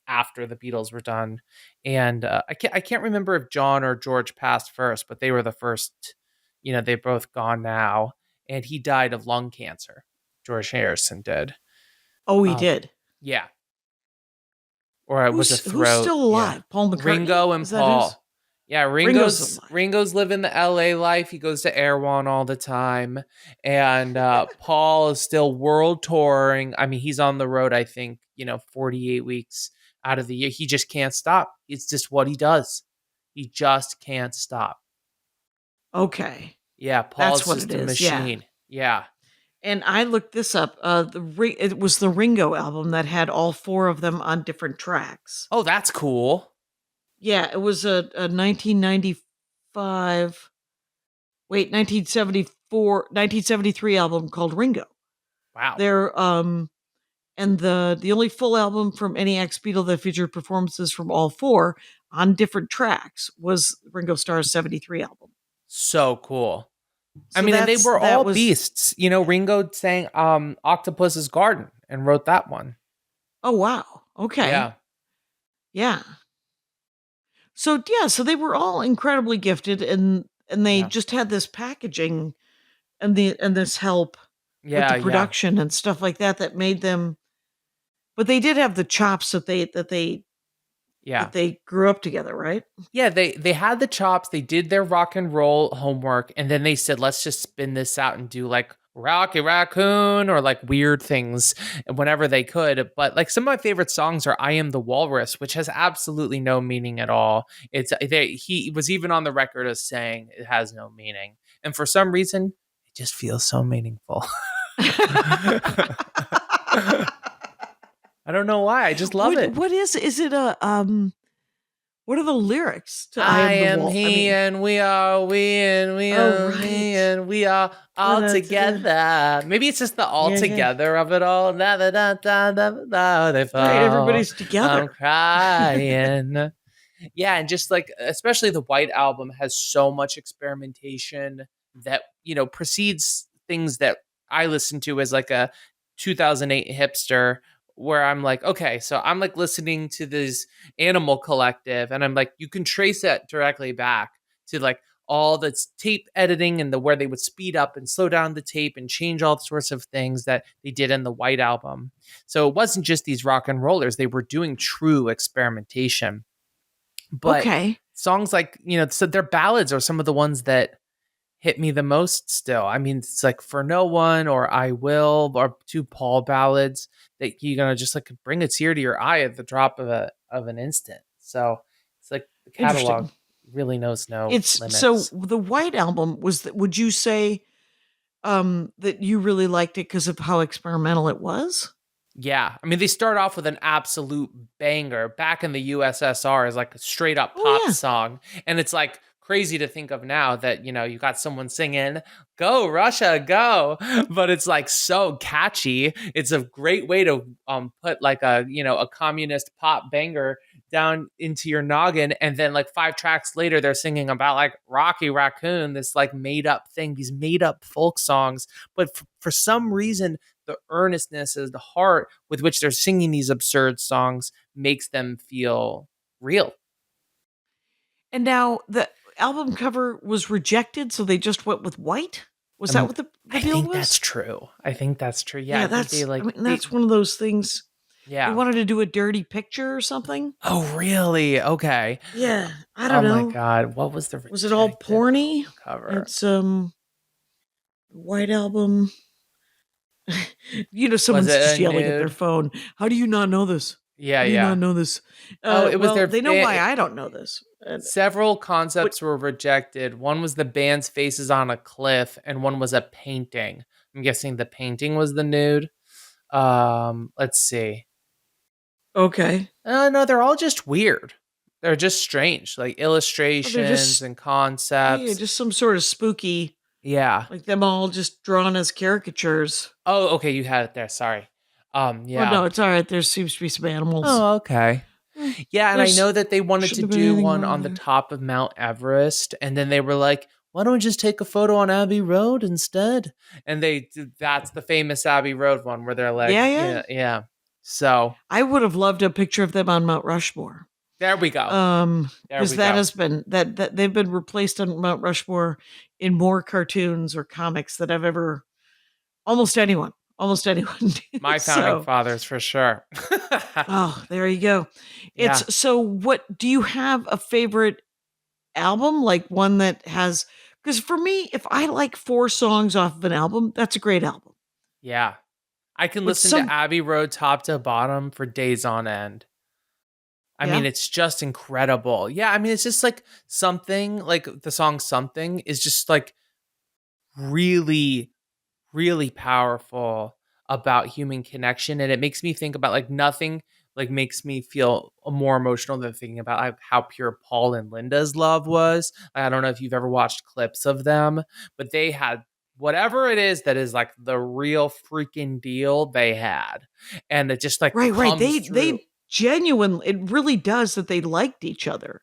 after the Beatles were done. And I can't remember if John or George passed first, but they were the first. They've both gone now. And he died of lung cancer. George Harrison did. Oh, he Um, did. yeah. Or it was a Who's throat. still alive? Yeah. Paul McCartney? Ringo and Is that Paul. his? Yeah, Ringo's Ringo's alive. living the LA life. He goes to Erewhon all the time. And Paul is still world touring. I mean, he's on the road, I think, 48 weeks out of the year. He just can't stop. It's just what he does. He just can't stop. Okay. Yeah, That's Paul's what just it a is. Yeah. machine. Yeah. And I looked this up. It was the Ringo album that had all 4 of them on different tracks. Oh, that's cool. Yeah, it was a 1995, 1973 album called Ringo. Wow. There, and the only full album from any ex-Beatle that featured performances from all 4 on different tracks was Ringo Starr's 73 album. So cool. I So mean, and they were that all was. beasts. Ringo sang Octopus's Garden and wrote that one. Oh wow. Okay. Yeah. Yeah. So they were all incredibly gifted, and they Yeah. just had this packaging and this help with the Yeah, yeah. production and stuff like that made them. But they did have the chops that Yeah. they grew up together, right? Yeah, they had the chops, they did their rock and roll homework, and then they said, let's just spin this out and do like Rocky Raccoon or like weird things whenever they could. But like some of my favorite songs are I Am the Walrus, which has absolutely no meaning at all. He was even on the record as saying it has no meaning. And for some reason, it just feels so meaningful. I don't know why. I just love it. What is it a what are the lyrics to I am the Wall? he and we are we and we Oh, are right. me and we are all Da-da-da-da. together. Maybe it's just the all Yeah, yeah. together of it all. Da, da, da, da, da, da, they fall. Right, everybody's together. I'm crying. Yeah, and just like especially the White Album has so much experimentation that precedes things that I listen to as like a 2008 hipster, where I'm like, okay, so I'm like listening to this Animal Collective, and I'm like, you can trace that directly back to like all the tape editing and where they would speed up and slow down the tape and change all sorts of things that they did in the White Album. So it wasn't just these rock and rollers; they were doing true experimentation. But Okay. songs like so their ballads are some of the ones that hit me the most still. I mean, it's like For No One or I Will or 2 Paul ballads that you're gonna just like bring a tear to your eye at the drop of an instant. So it's like the catalog Interesting. really knows no It's limits. so the White Album would you say that you really liked it because of how experimental it was? Yeah, I mean they start off with an absolute banger. Back in the USSR is like a straight up Oh, pop yeah. song, and it's like crazy to think of now that you got someone singing "Go Russia, go," but it's like so catchy. It's a great way to put like a communist pop banger down into your noggin, and then like 5 tracks later they're singing about like Rocky Raccoon, this like made up thing, these made up folk songs, but for some reason the earnestness is the heart with which they're singing these absurd songs makes them feel real. And now the album cover was rejected, so they just went with white. Was that what the I deal think was? that's true. I think that's true. Yeah, I think that's. they, like, I mean, that's one of those things. yeah. They wanted to do a dirty picture or something. Oh, really? Okay. Yeah, I don't know. Oh my god, what was the Was it all rejected porny? cover? It's White Album. Someone's it a just yelling at their nude? phone. How do you not know this? Yeah, How do you yeah. not know this? Oh, it was well, their they know fa- why I don't know this. Several concepts were rejected. One was the band's faces on a cliff, and one was a painting. I'm guessing the painting was the nude. Let's see. Okay. No, they're all just weird. They're just strange, like illustrations just- and Yeah, concepts. just some sort of spooky, Yeah. like them all just drawn as caricatures. Oh, okay. You had it there. Sorry. Yeah. Well, no, it's all right. There seems to be some animals. Oh, okay. Yeah, and I There's- know that they wanted to shouldn't have been do anything one wrong on the there. top of Mount Everest, and then they were like, why don't we just take a photo on Abbey Road instead? And that's the famous Abbey Road one where they're like, Yeah, yeah, yeah. yeah. So I would have loved a picture of them on Mount Rushmore. there we go. There Because we that go. has been that they've been replaced on Mount Rushmore in more cartoons or comics that I've ever almost anyone. My founding So, fathers for sure. oh, there you go. Yeah. It's so what do you have a favorite album? Like one that has because for me, if I like 4 songs off of an album, that's a great album. Yeah. I can But listen to Abbey Road top to bottom for days on end. I Yeah? mean, it's just incredible. Yeah, I mean, it's just like something like the song Something is just like really, really powerful about human connection. And it makes me think about like nothing like makes me feel more emotional than thinking about like how pure Paul and Linda's love was. I don't know if you've ever watched clips of them, but they had whatever it is that is like the real freaking deal they had. And it just like right. comes They through. genuinely it really does that they liked each other.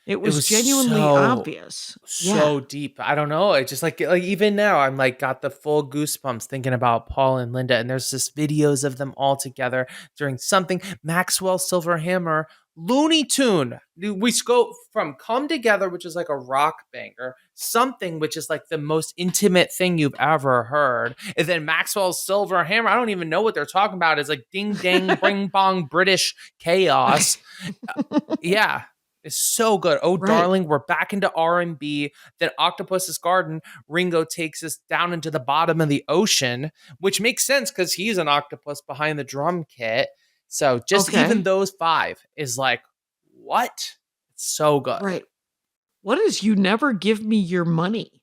It It was was genuinely obvious. Yeah. so deep. I don't know. It just like even now I'm like got the full goosebumps thinking about Paul and Linda, and there's just videos of them all together during something Maxwell Silverhammer Looney Tune. We go from Come Together, which is like a rock banger, something which is like the most intimate thing you've ever heard, and then Maxwell Silverhammer. I don't even know what they're talking about. It's like ding dang bring bong British chaos. Yeah. It's so good. Oh, Right. darling, we're back into R&B. Then Octopus's Garden, Ringo takes us down into the bottom of the ocean, which makes sense because he's an octopus behind the drum kit. So just even Okay. those 5 is like, what? It's so good. Right. What is You Never Give Me Your Money?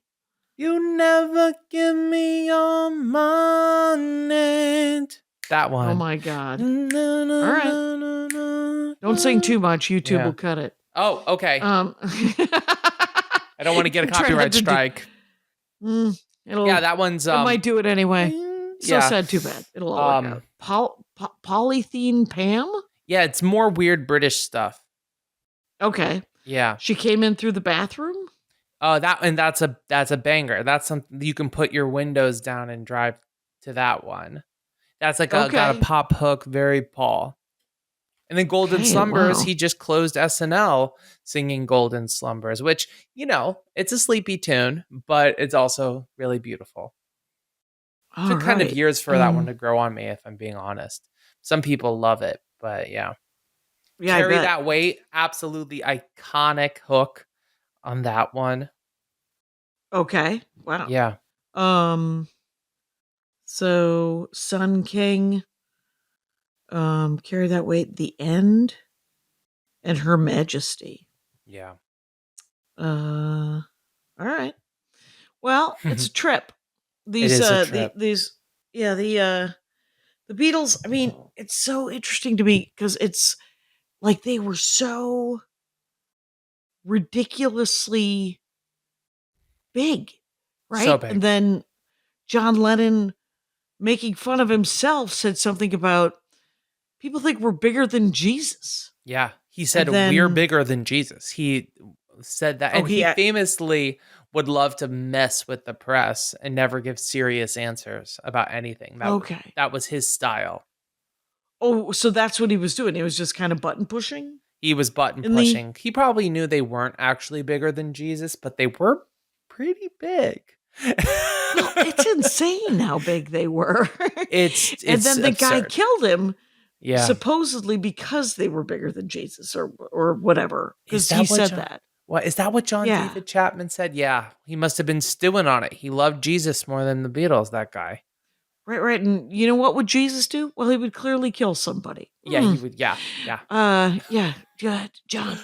You never give me your money. That one. Oh my God. All right. Don't sing too much. YouTube will cut it. Oh, okay. I don't want to get a copyright strike. Yeah, that one's it might do it anyway. So yeah. sad, too bad. It'll all work out. Polythene Pam? Yeah, it's more weird British stuff. Okay. Yeah. She came in through the bathroom? Oh, that's a banger. That's something you can put your windows down and drive to that one. That's like got a pop hook, very Paul. And then Golden Slumbers, wow. he just closed SNL singing Golden Slumbers, which, you know, it's a sleepy tune, but it's also really beautiful. It took kind of years for that one to grow on me, if I'm being honest. Some people love it, but yeah. Carry That Weight, absolutely iconic hook on that one. Okay. Wow. Yeah. So Sun King, Carry That Weight, The End, and Her Majesty. Yeah. All right. Well, it's a trip. These it is a trip. the Beatles, I mean, it's so interesting to me because it's like they were so ridiculously big, right? So big. And then John Lennon, making fun of himself, said something about people think we're bigger than Jesus. Yeah. He said, we're bigger than Jesus. He said that. And he famously would love to mess with the press and never give serious answers about anything. That was his style. Oh, so that's what he was doing. He was just kind of button pushing? He was button pushing. He probably knew they weren't actually bigger than Jesus, but they were pretty big. No, it's insane how big they were. It's and then the absurd. guy killed him. Yeah. Supposedly because they were bigger than Jesus or whatever. Because he said that. What is that what John David Chapman said? Yeah. He must have been stewing on it. He loved Jesus more than the Beatles, that guy. Right. And you know what would Jesus do? Well, he would clearly kill somebody. Yeah, he would. Yeah. John.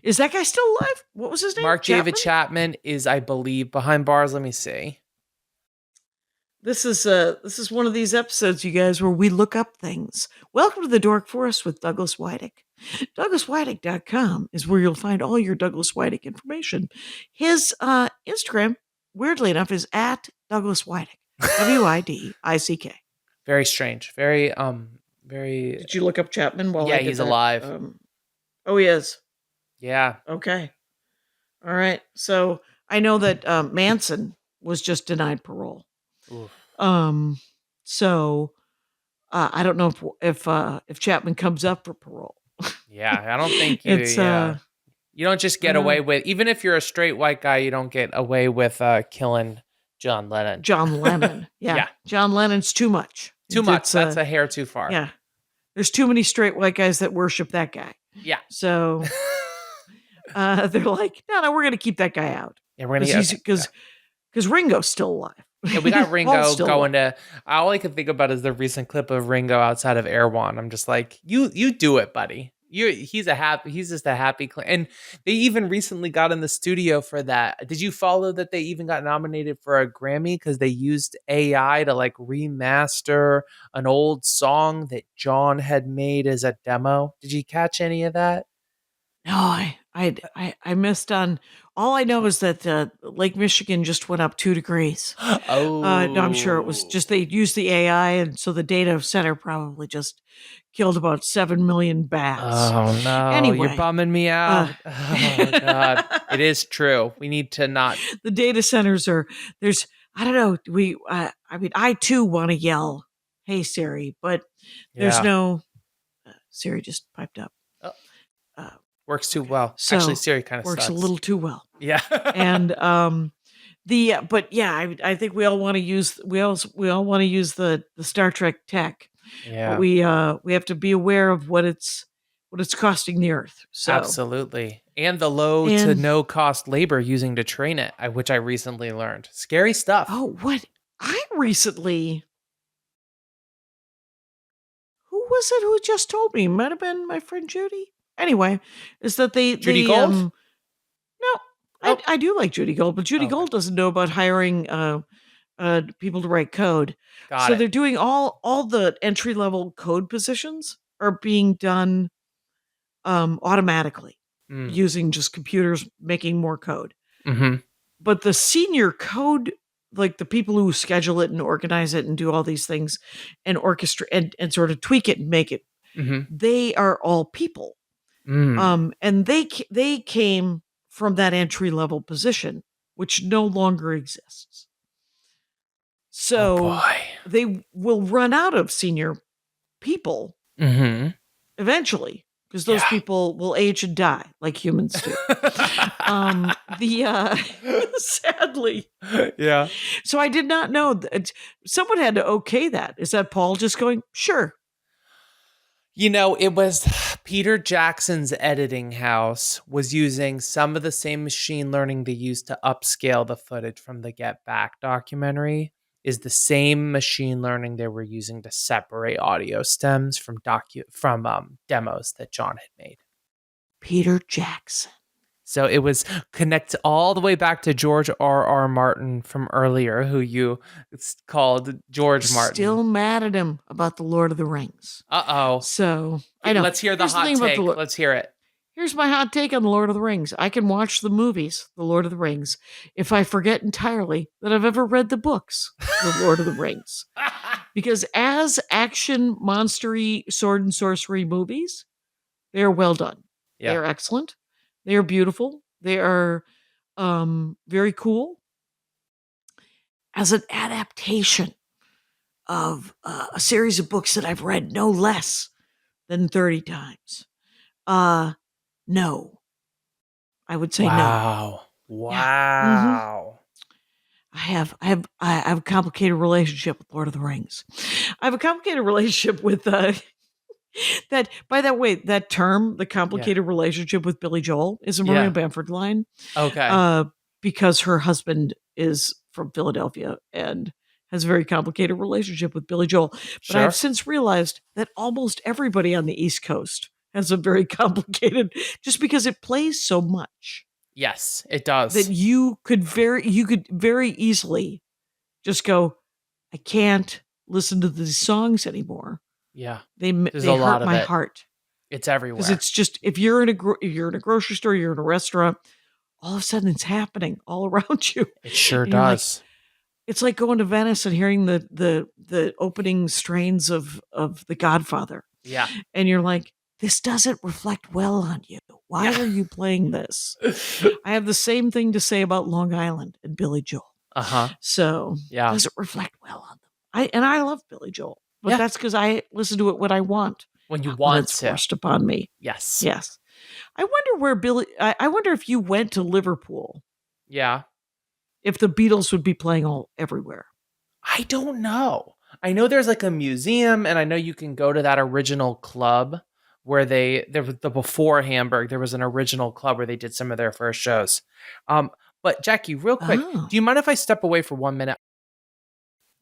Is that guy still alive? What was his name? Mark David Chapman is, I believe, behind bars. Let me see. This is one of these episodes, you guys, where we look up things. Welcome to the Dork Forest with Douglas Widick. DouglasWidick.com is where you'll find all your Douglas Widick information. His Instagram, weirdly enough, is at Douglas Widick. WIDICK. Very strange. Very. Did you look up Chapman? He's alive. Oh, he is. Yeah. Okay. All right. So I know that Manson was just denied parole. Oof. So I don't know if Chapman comes up for parole. Yeah, I don't think you. It's Yeah, you don't just get away with. Even if you're a straight white guy, you don't get away with killing John Lennon. John Lennon. Yeah. Yeah. John Lennon's too much. Too much. That's a hair too far. Yeah. There's too many straight white guys that worship that guy. Yeah. So they're like, no, we're going to keep that guy out. Yeah, we're gonna because Ringo's still alive. Yeah, we got Ringo going alive. to. All I can think about is the recent clip of Ringo outside of Erewhon. I'm just like, you do it, buddy. He's just a happy. And they even recently got in the studio for that. Did you follow that they even got nominated for a Grammy because they used AI to like remaster an old song that John had made as a demo? Did you catch any of that? No, I missed on. All I know is that Lake Michigan just went up 2 degrees. Oh, no, I'm sure it was just they used the AI, and so the data center probably just killed about 7 million bats. Oh no! Anyway, you're bumming me out. Oh god, it is true. We need to not. The data centers are there's. I don't know. I too want to yell, "Hey Siri," but there's no. Siri just piped up. Works too well. So Actually, Siri kind of works sucks. a little too well. Yeah. And but yeah, I think we all want to use we all want to use the Star Trek tech. Yeah. But we have to be aware of what it's costing the Earth. So absolutely. And the low to no cost labor using to train it, which I recently learned. Scary stuff. Oh, what I recently. Who was it who just told me? Might have been my friend Judy. Anyway, is that Judy Gold? No, I do like Judy Gold, but Judy Gold doesn't know about hiring people to write code. Got it. They're doing all the entry level code positions are being done automatically using just computers making more code. Mm-hmm. But the senior code, like the people who schedule it and organize it and do all these things and orchestrate and sort of tweak it and make it, they are all people. And they came from that entry level position, which no longer exists. So they will run out of senior people eventually, because those people will age and die like humans do. Sadly. Yeah. So I did not know that someone had to okay that. Is that Paul just going, sure? You know, it was Peter Jackson's editing house was using some of the same machine learning they used to upscale the footage from the Get Back documentary is the same machine learning they were using to separate audio stems from demos that John had made. Peter Jackson. So it was connect all the way back to George R.R. Martin from earlier, who you called George Martin. Still mad at him about the Lord of the Rings. Uh-oh. So, I know. Let's hear the hot take. Let's hear it. Here's my hot take on the Lord of the Rings. I can watch the movies, The Lord of the Rings, if I forget entirely that I've ever read the books, The Lord of the Rings. Because as action, monstery, sword and sorcery movies, they are well done. Yeah. They are excellent. They are beautiful. They are very cool. As an adaptation of a series of books that I've read no less than 30 times. No. I would say no. Wow. Yeah. I have a complicated relationship with Lord of the Rings. I have a complicated relationship with that, by that way, that term, the complicated relationship with Billy Joel is a Maria Bamford line. Okay. Because her husband is from Philadelphia and has a very complicated relationship with Billy Joel. But I've since realized that almost everybody on the East Coast has a very complicated, just because it plays so much. Yes, it does. That you could very easily just go, I can't listen to these songs anymore. Yeah, they hurt my heart. It's everywhere. Because it's just if you're in a grocery store, you're in a restaurant, all of a sudden it's happening all around you. It sure does. It's like going to Venice and hearing the opening strains of The Godfather. Yeah, and you're like, this doesn't reflect well on you. Why are you playing this? I have the same thing to say about Long Island and Billy Joel. Uh-huh. So Yeah. does it reflect well on them? I love Billy Joel, but Yeah. that's because I listen to it when I want. When you not want it's to. forced upon me. Yes. Yes. I wonder where I wonder if you went to Liverpool, Yeah. if the Beatles would be playing everywhere. I don't know. I know there's like a museum, and I know you can go to that original club where there was the before Hamburg. There was an original club where they did some of their first shows. But Jackie, real quick, Oh. do you mind if I step away for 1 minute?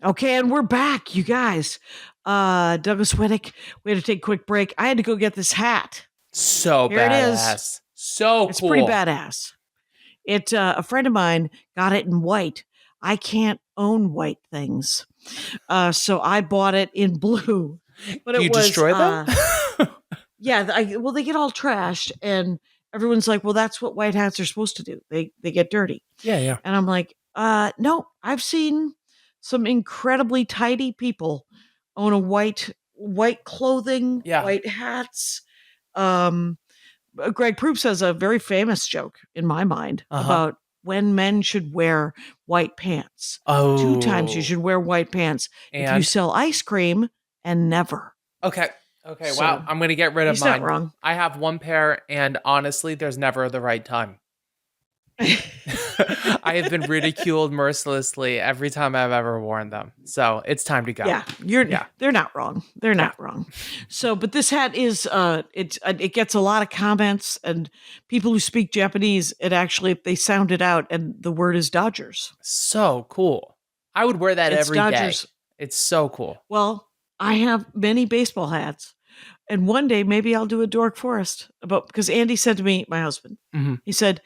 Okay, and we're back, you guys. Douglas Widick, we had to take a quick break. I had to go get this hat. So Here badass. it is. So It's cool. pretty badass. It a friend of mine got it in white. I can't own white things. So I bought it in blue. But Do it you was destroy them? yeah, they get all trashed and everyone's like, "Well, that's what white hats are supposed to do. They get dirty." Yeah. And I'm like, no, I've seen some incredibly tidy people own a white clothing, Yeah. white hats. Greg Proops has a very famous joke in my mind about when men should wear white pants. Oh. 2 times you should wear white pants if you And? sell ice cream, and never. Okay. So, Wow. I'm going to get rid of he's mine. not wrong. I have 1 pair, and honestly, there's never the right time. I have been ridiculed mercilessly every time I've ever worn them. So it's time to go. Yeah, they're not wrong. They're not wrong. So, but this hat is it gets a lot of comments, and people who speak Japanese, it actually they sound it out, and the word is Dodgers. So cool. I would wear that It's every day. Dodgers. It's so cool. Well, I have many baseball hats, and one day maybe I'll do a Dork Forest because Andy said to me, my husband, he said,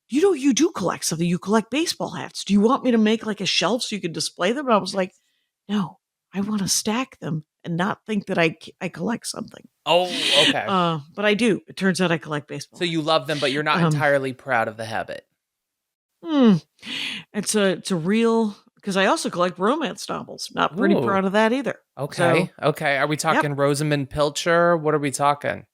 "You know, you do collect something. You collect baseball hats. Do you want me to make like a shelf so you can display them?" And I was like, "No, I want to stack them and not think that I collect something." Oh, okay. But I do. It turns out I collect baseball. So you love them, but you're not entirely proud of the habit. It's a real, because I also collect romance novels. Not pretty proud of that either. Okay. So, okay. Are we talking Rosamund Pilcher? What are we talking?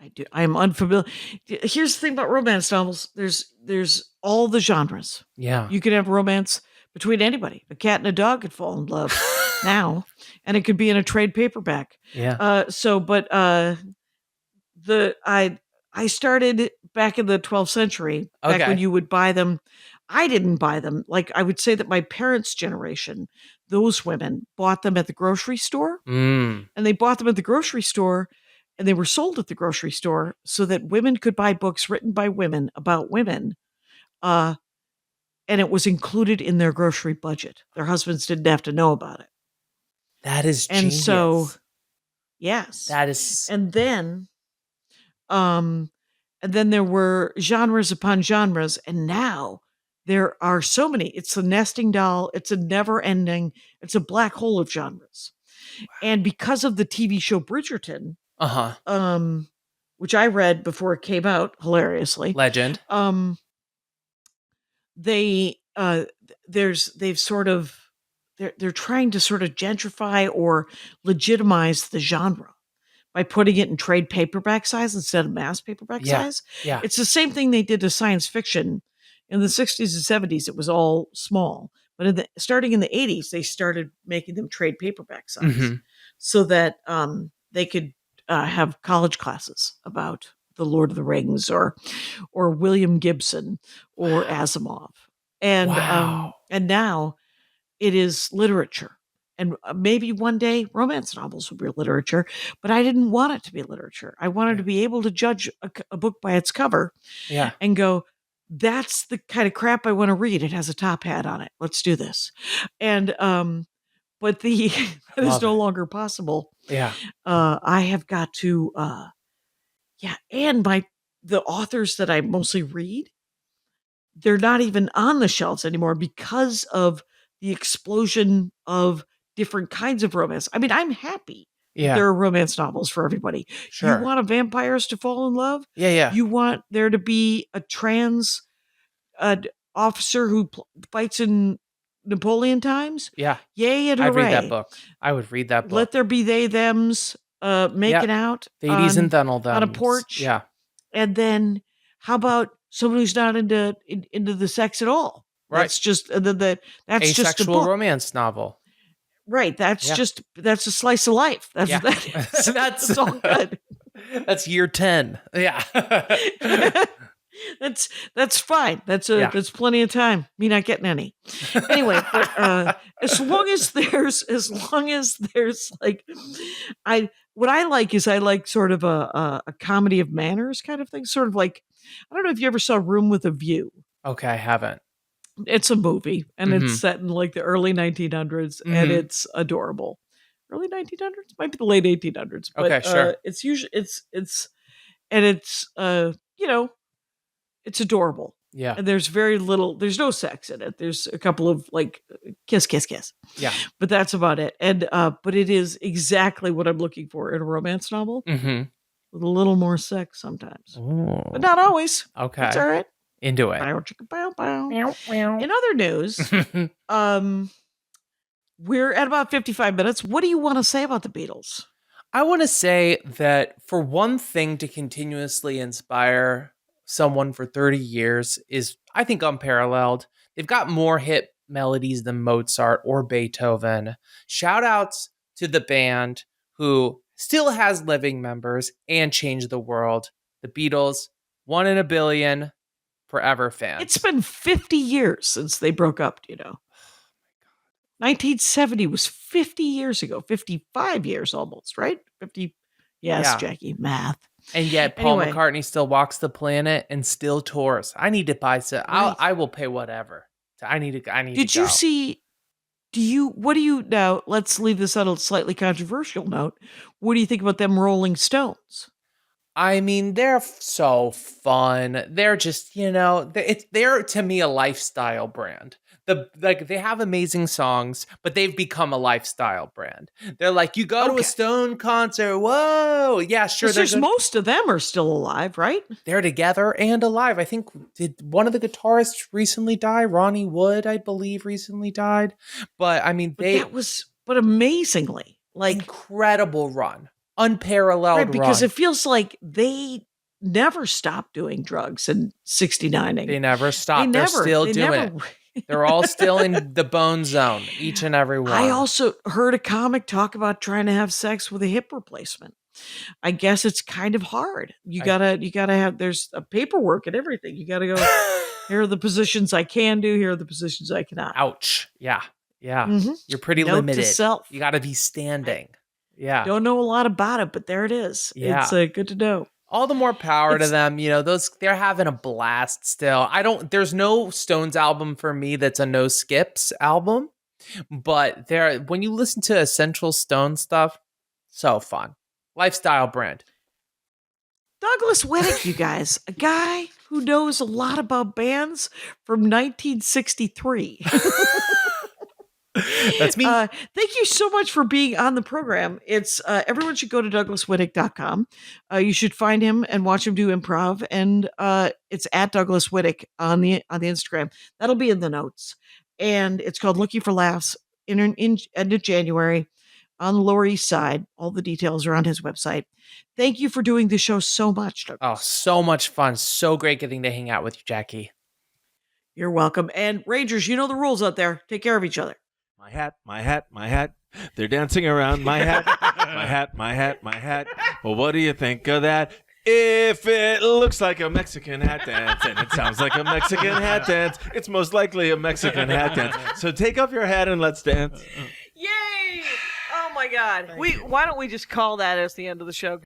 I do. I am unfamiliar. Here's the thing about romance novels. There's all the genres. Yeah. You can have romance between anybody. A cat and a dog could fall in love now, and it could be in a trade paperback. Yeah. I started back in the 12th century, back when you would buy them. I didn't buy them. Like, I would say that my parents' generation, those women bought them at the grocery store, and they bought them at the grocery store, and they were sold at the grocery store so that women could buy books written by women about women. And it was included in their grocery budget. Their husbands didn't have to know about it. That is and genius. So, yes. That is. And then there were genres upon genres, and now there are so many. It's a nesting doll. It's a never ending. It's a black hole of genres. Wow. And because of the TV show Bridgerton, which I read before it came out, hilariously, legend. They're trying to sort of gentrify or legitimize the genre by putting it in trade paperback size instead of mass paperback size. Yeah. It's the same thing they did to science fiction. In the 60s and 70s, it was all small. But starting in the 80s, they started making them trade paperback size so that they could have college classes about the Lord of the Rings or William Gibson or Asimov. And and now it is literature. And maybe one day romance novels will be literature, but I didn't want it to be literature. I wanted to be able to judge a book by its cover and go, that's the kind of crap I want to read. It has a top hat on it. Let's do this. And but that is no longer possible. Yeah. I have got to and the authors that I mostly read, they're not even on the shelves anymore because of the explosion of different kinds of romance. I mean, I'm happy there are romance novels for everybody. Sure. You want vampires to fall in love? Yeah. You want there to be a trans officer who fights in Napoleon times? Yeah. Yay and hooray. I'd read that book. I would read that book. Let there be they, thems, making out. Ladies and then all them. On a porch. Yeah. And then how about someone who's not into the sex at all? Right. That's just that's just a Asexual book. romance novel. Right. That's Yeah. that's a slice of life. That's Yeah. what that is. That's all good. That's year 10. Yeah. That's fine. That's plenty of time. Me not getting any. Anyway, but as long as there's like what I like is I like sort of a comedy of manners kind of thing. Sort of like, I don't know if you ever saw Room with a View. Okay, I haven't. It's a movie and Mhm. it's set in like the early 1900s and Mhm. it's adorable. Early 1900s? Might be the late 1800s. But Okay, sure. it's usually it's you know, it's adorable. Yeah. And there's no sex in it. There's a couple of like kiss. Yeah. But that's about it. And but it is exactly what I'm looking for in a romance novel Mm-hmm. with a little more sex sometimes. Ooh. But not always. Okay. It's all right. Into it. Bow, chicka, bow, bow. In other news, we're at about 55 minutes. What do you want to say about the Beatles? I want to say that for one thing to continuously inspire someone for 30 years is, I think, unparalleled. They've got more hit melodies than Mozart or Beethoven. Shout outs to the band who still has living members and changed the world. The Beatles, 1 in a billion, forever fans. It's been 50 years since they broke up, you know. 1970 was 50 years ago, 55 years almost, right? 50. Yes, Yeah. Jackie, math. And yet Paul Anyway. McCartney still walks the planet and still tours. I need to buy some. Right. I will pay whatever. I need to Did go. you see? What do you now? Let's leave this on a slightly controversial note. What do you think about them Rolling Stones? I mean, they're so fun. They're just, they're to me a lifestyle brand. They have amazing songs, but they've become a lifestyle brand. They're like, you go to a Stone concert, whoa, yeah, sure. There's most of them are still alive, right? They're together and alive. I think, did one of the guitarists recently die? Ronnie Wood, I believe, recently died. But I mean, but amazingly, like incredible run, unparalleled right, because run. it feels like they never stopped doing drugs in '69. They never stopped. They're still doing it. They're all still in the bone zone, each and every one. I also heard a comic talk about trying to have sex with a hip replacement. I guess it's kind of hard. You gotta have, there's a paperwork and everything. You gotta go, here are the positions I can do, here are the positions I cannot. Ouch. Yeah. Yeah. Mm-hmm. You're pretty Note limited. to self. You gotta be standing. Yeah. Don't know a lot about it, but there it is. Yeah. It's good to know. All the more power to them. They're having a blast still. There's no Stones album for me that's a no skips album, but when you listen to Essential Stone stuff, so fun. Lifestyle brand. Douglas Widick, you guys, a guy who knows a lot about bands from 1963. That's me. Thank you so much for being on the program. It's everyone should go to douglaswiddick.com. You should find him and watch him do improv, and it's at Douglas Widick on the Instagram. That'll be in the notes. And it's called Looking for Laughs in end of January on the Lower East Side. All the details are on his website. Thank you for doing the show so much, Douglas. Oh, so much fun. So great getting to hang out with you, Jackie. You're welcome. And Rangers, you know the rules out there. Take care of each other. My hat, my hat, my hat. They're dancing around my hat. My hat, my hat, my hat. Well, what do you think of that? If it looks like a Mexican hat dance and it sounds like a Mexican hat dance, it's most likely a Mexican hat dance. So take off your hat and let's dance. Yay! Oh my God. Why don't we just call that as the end of the show?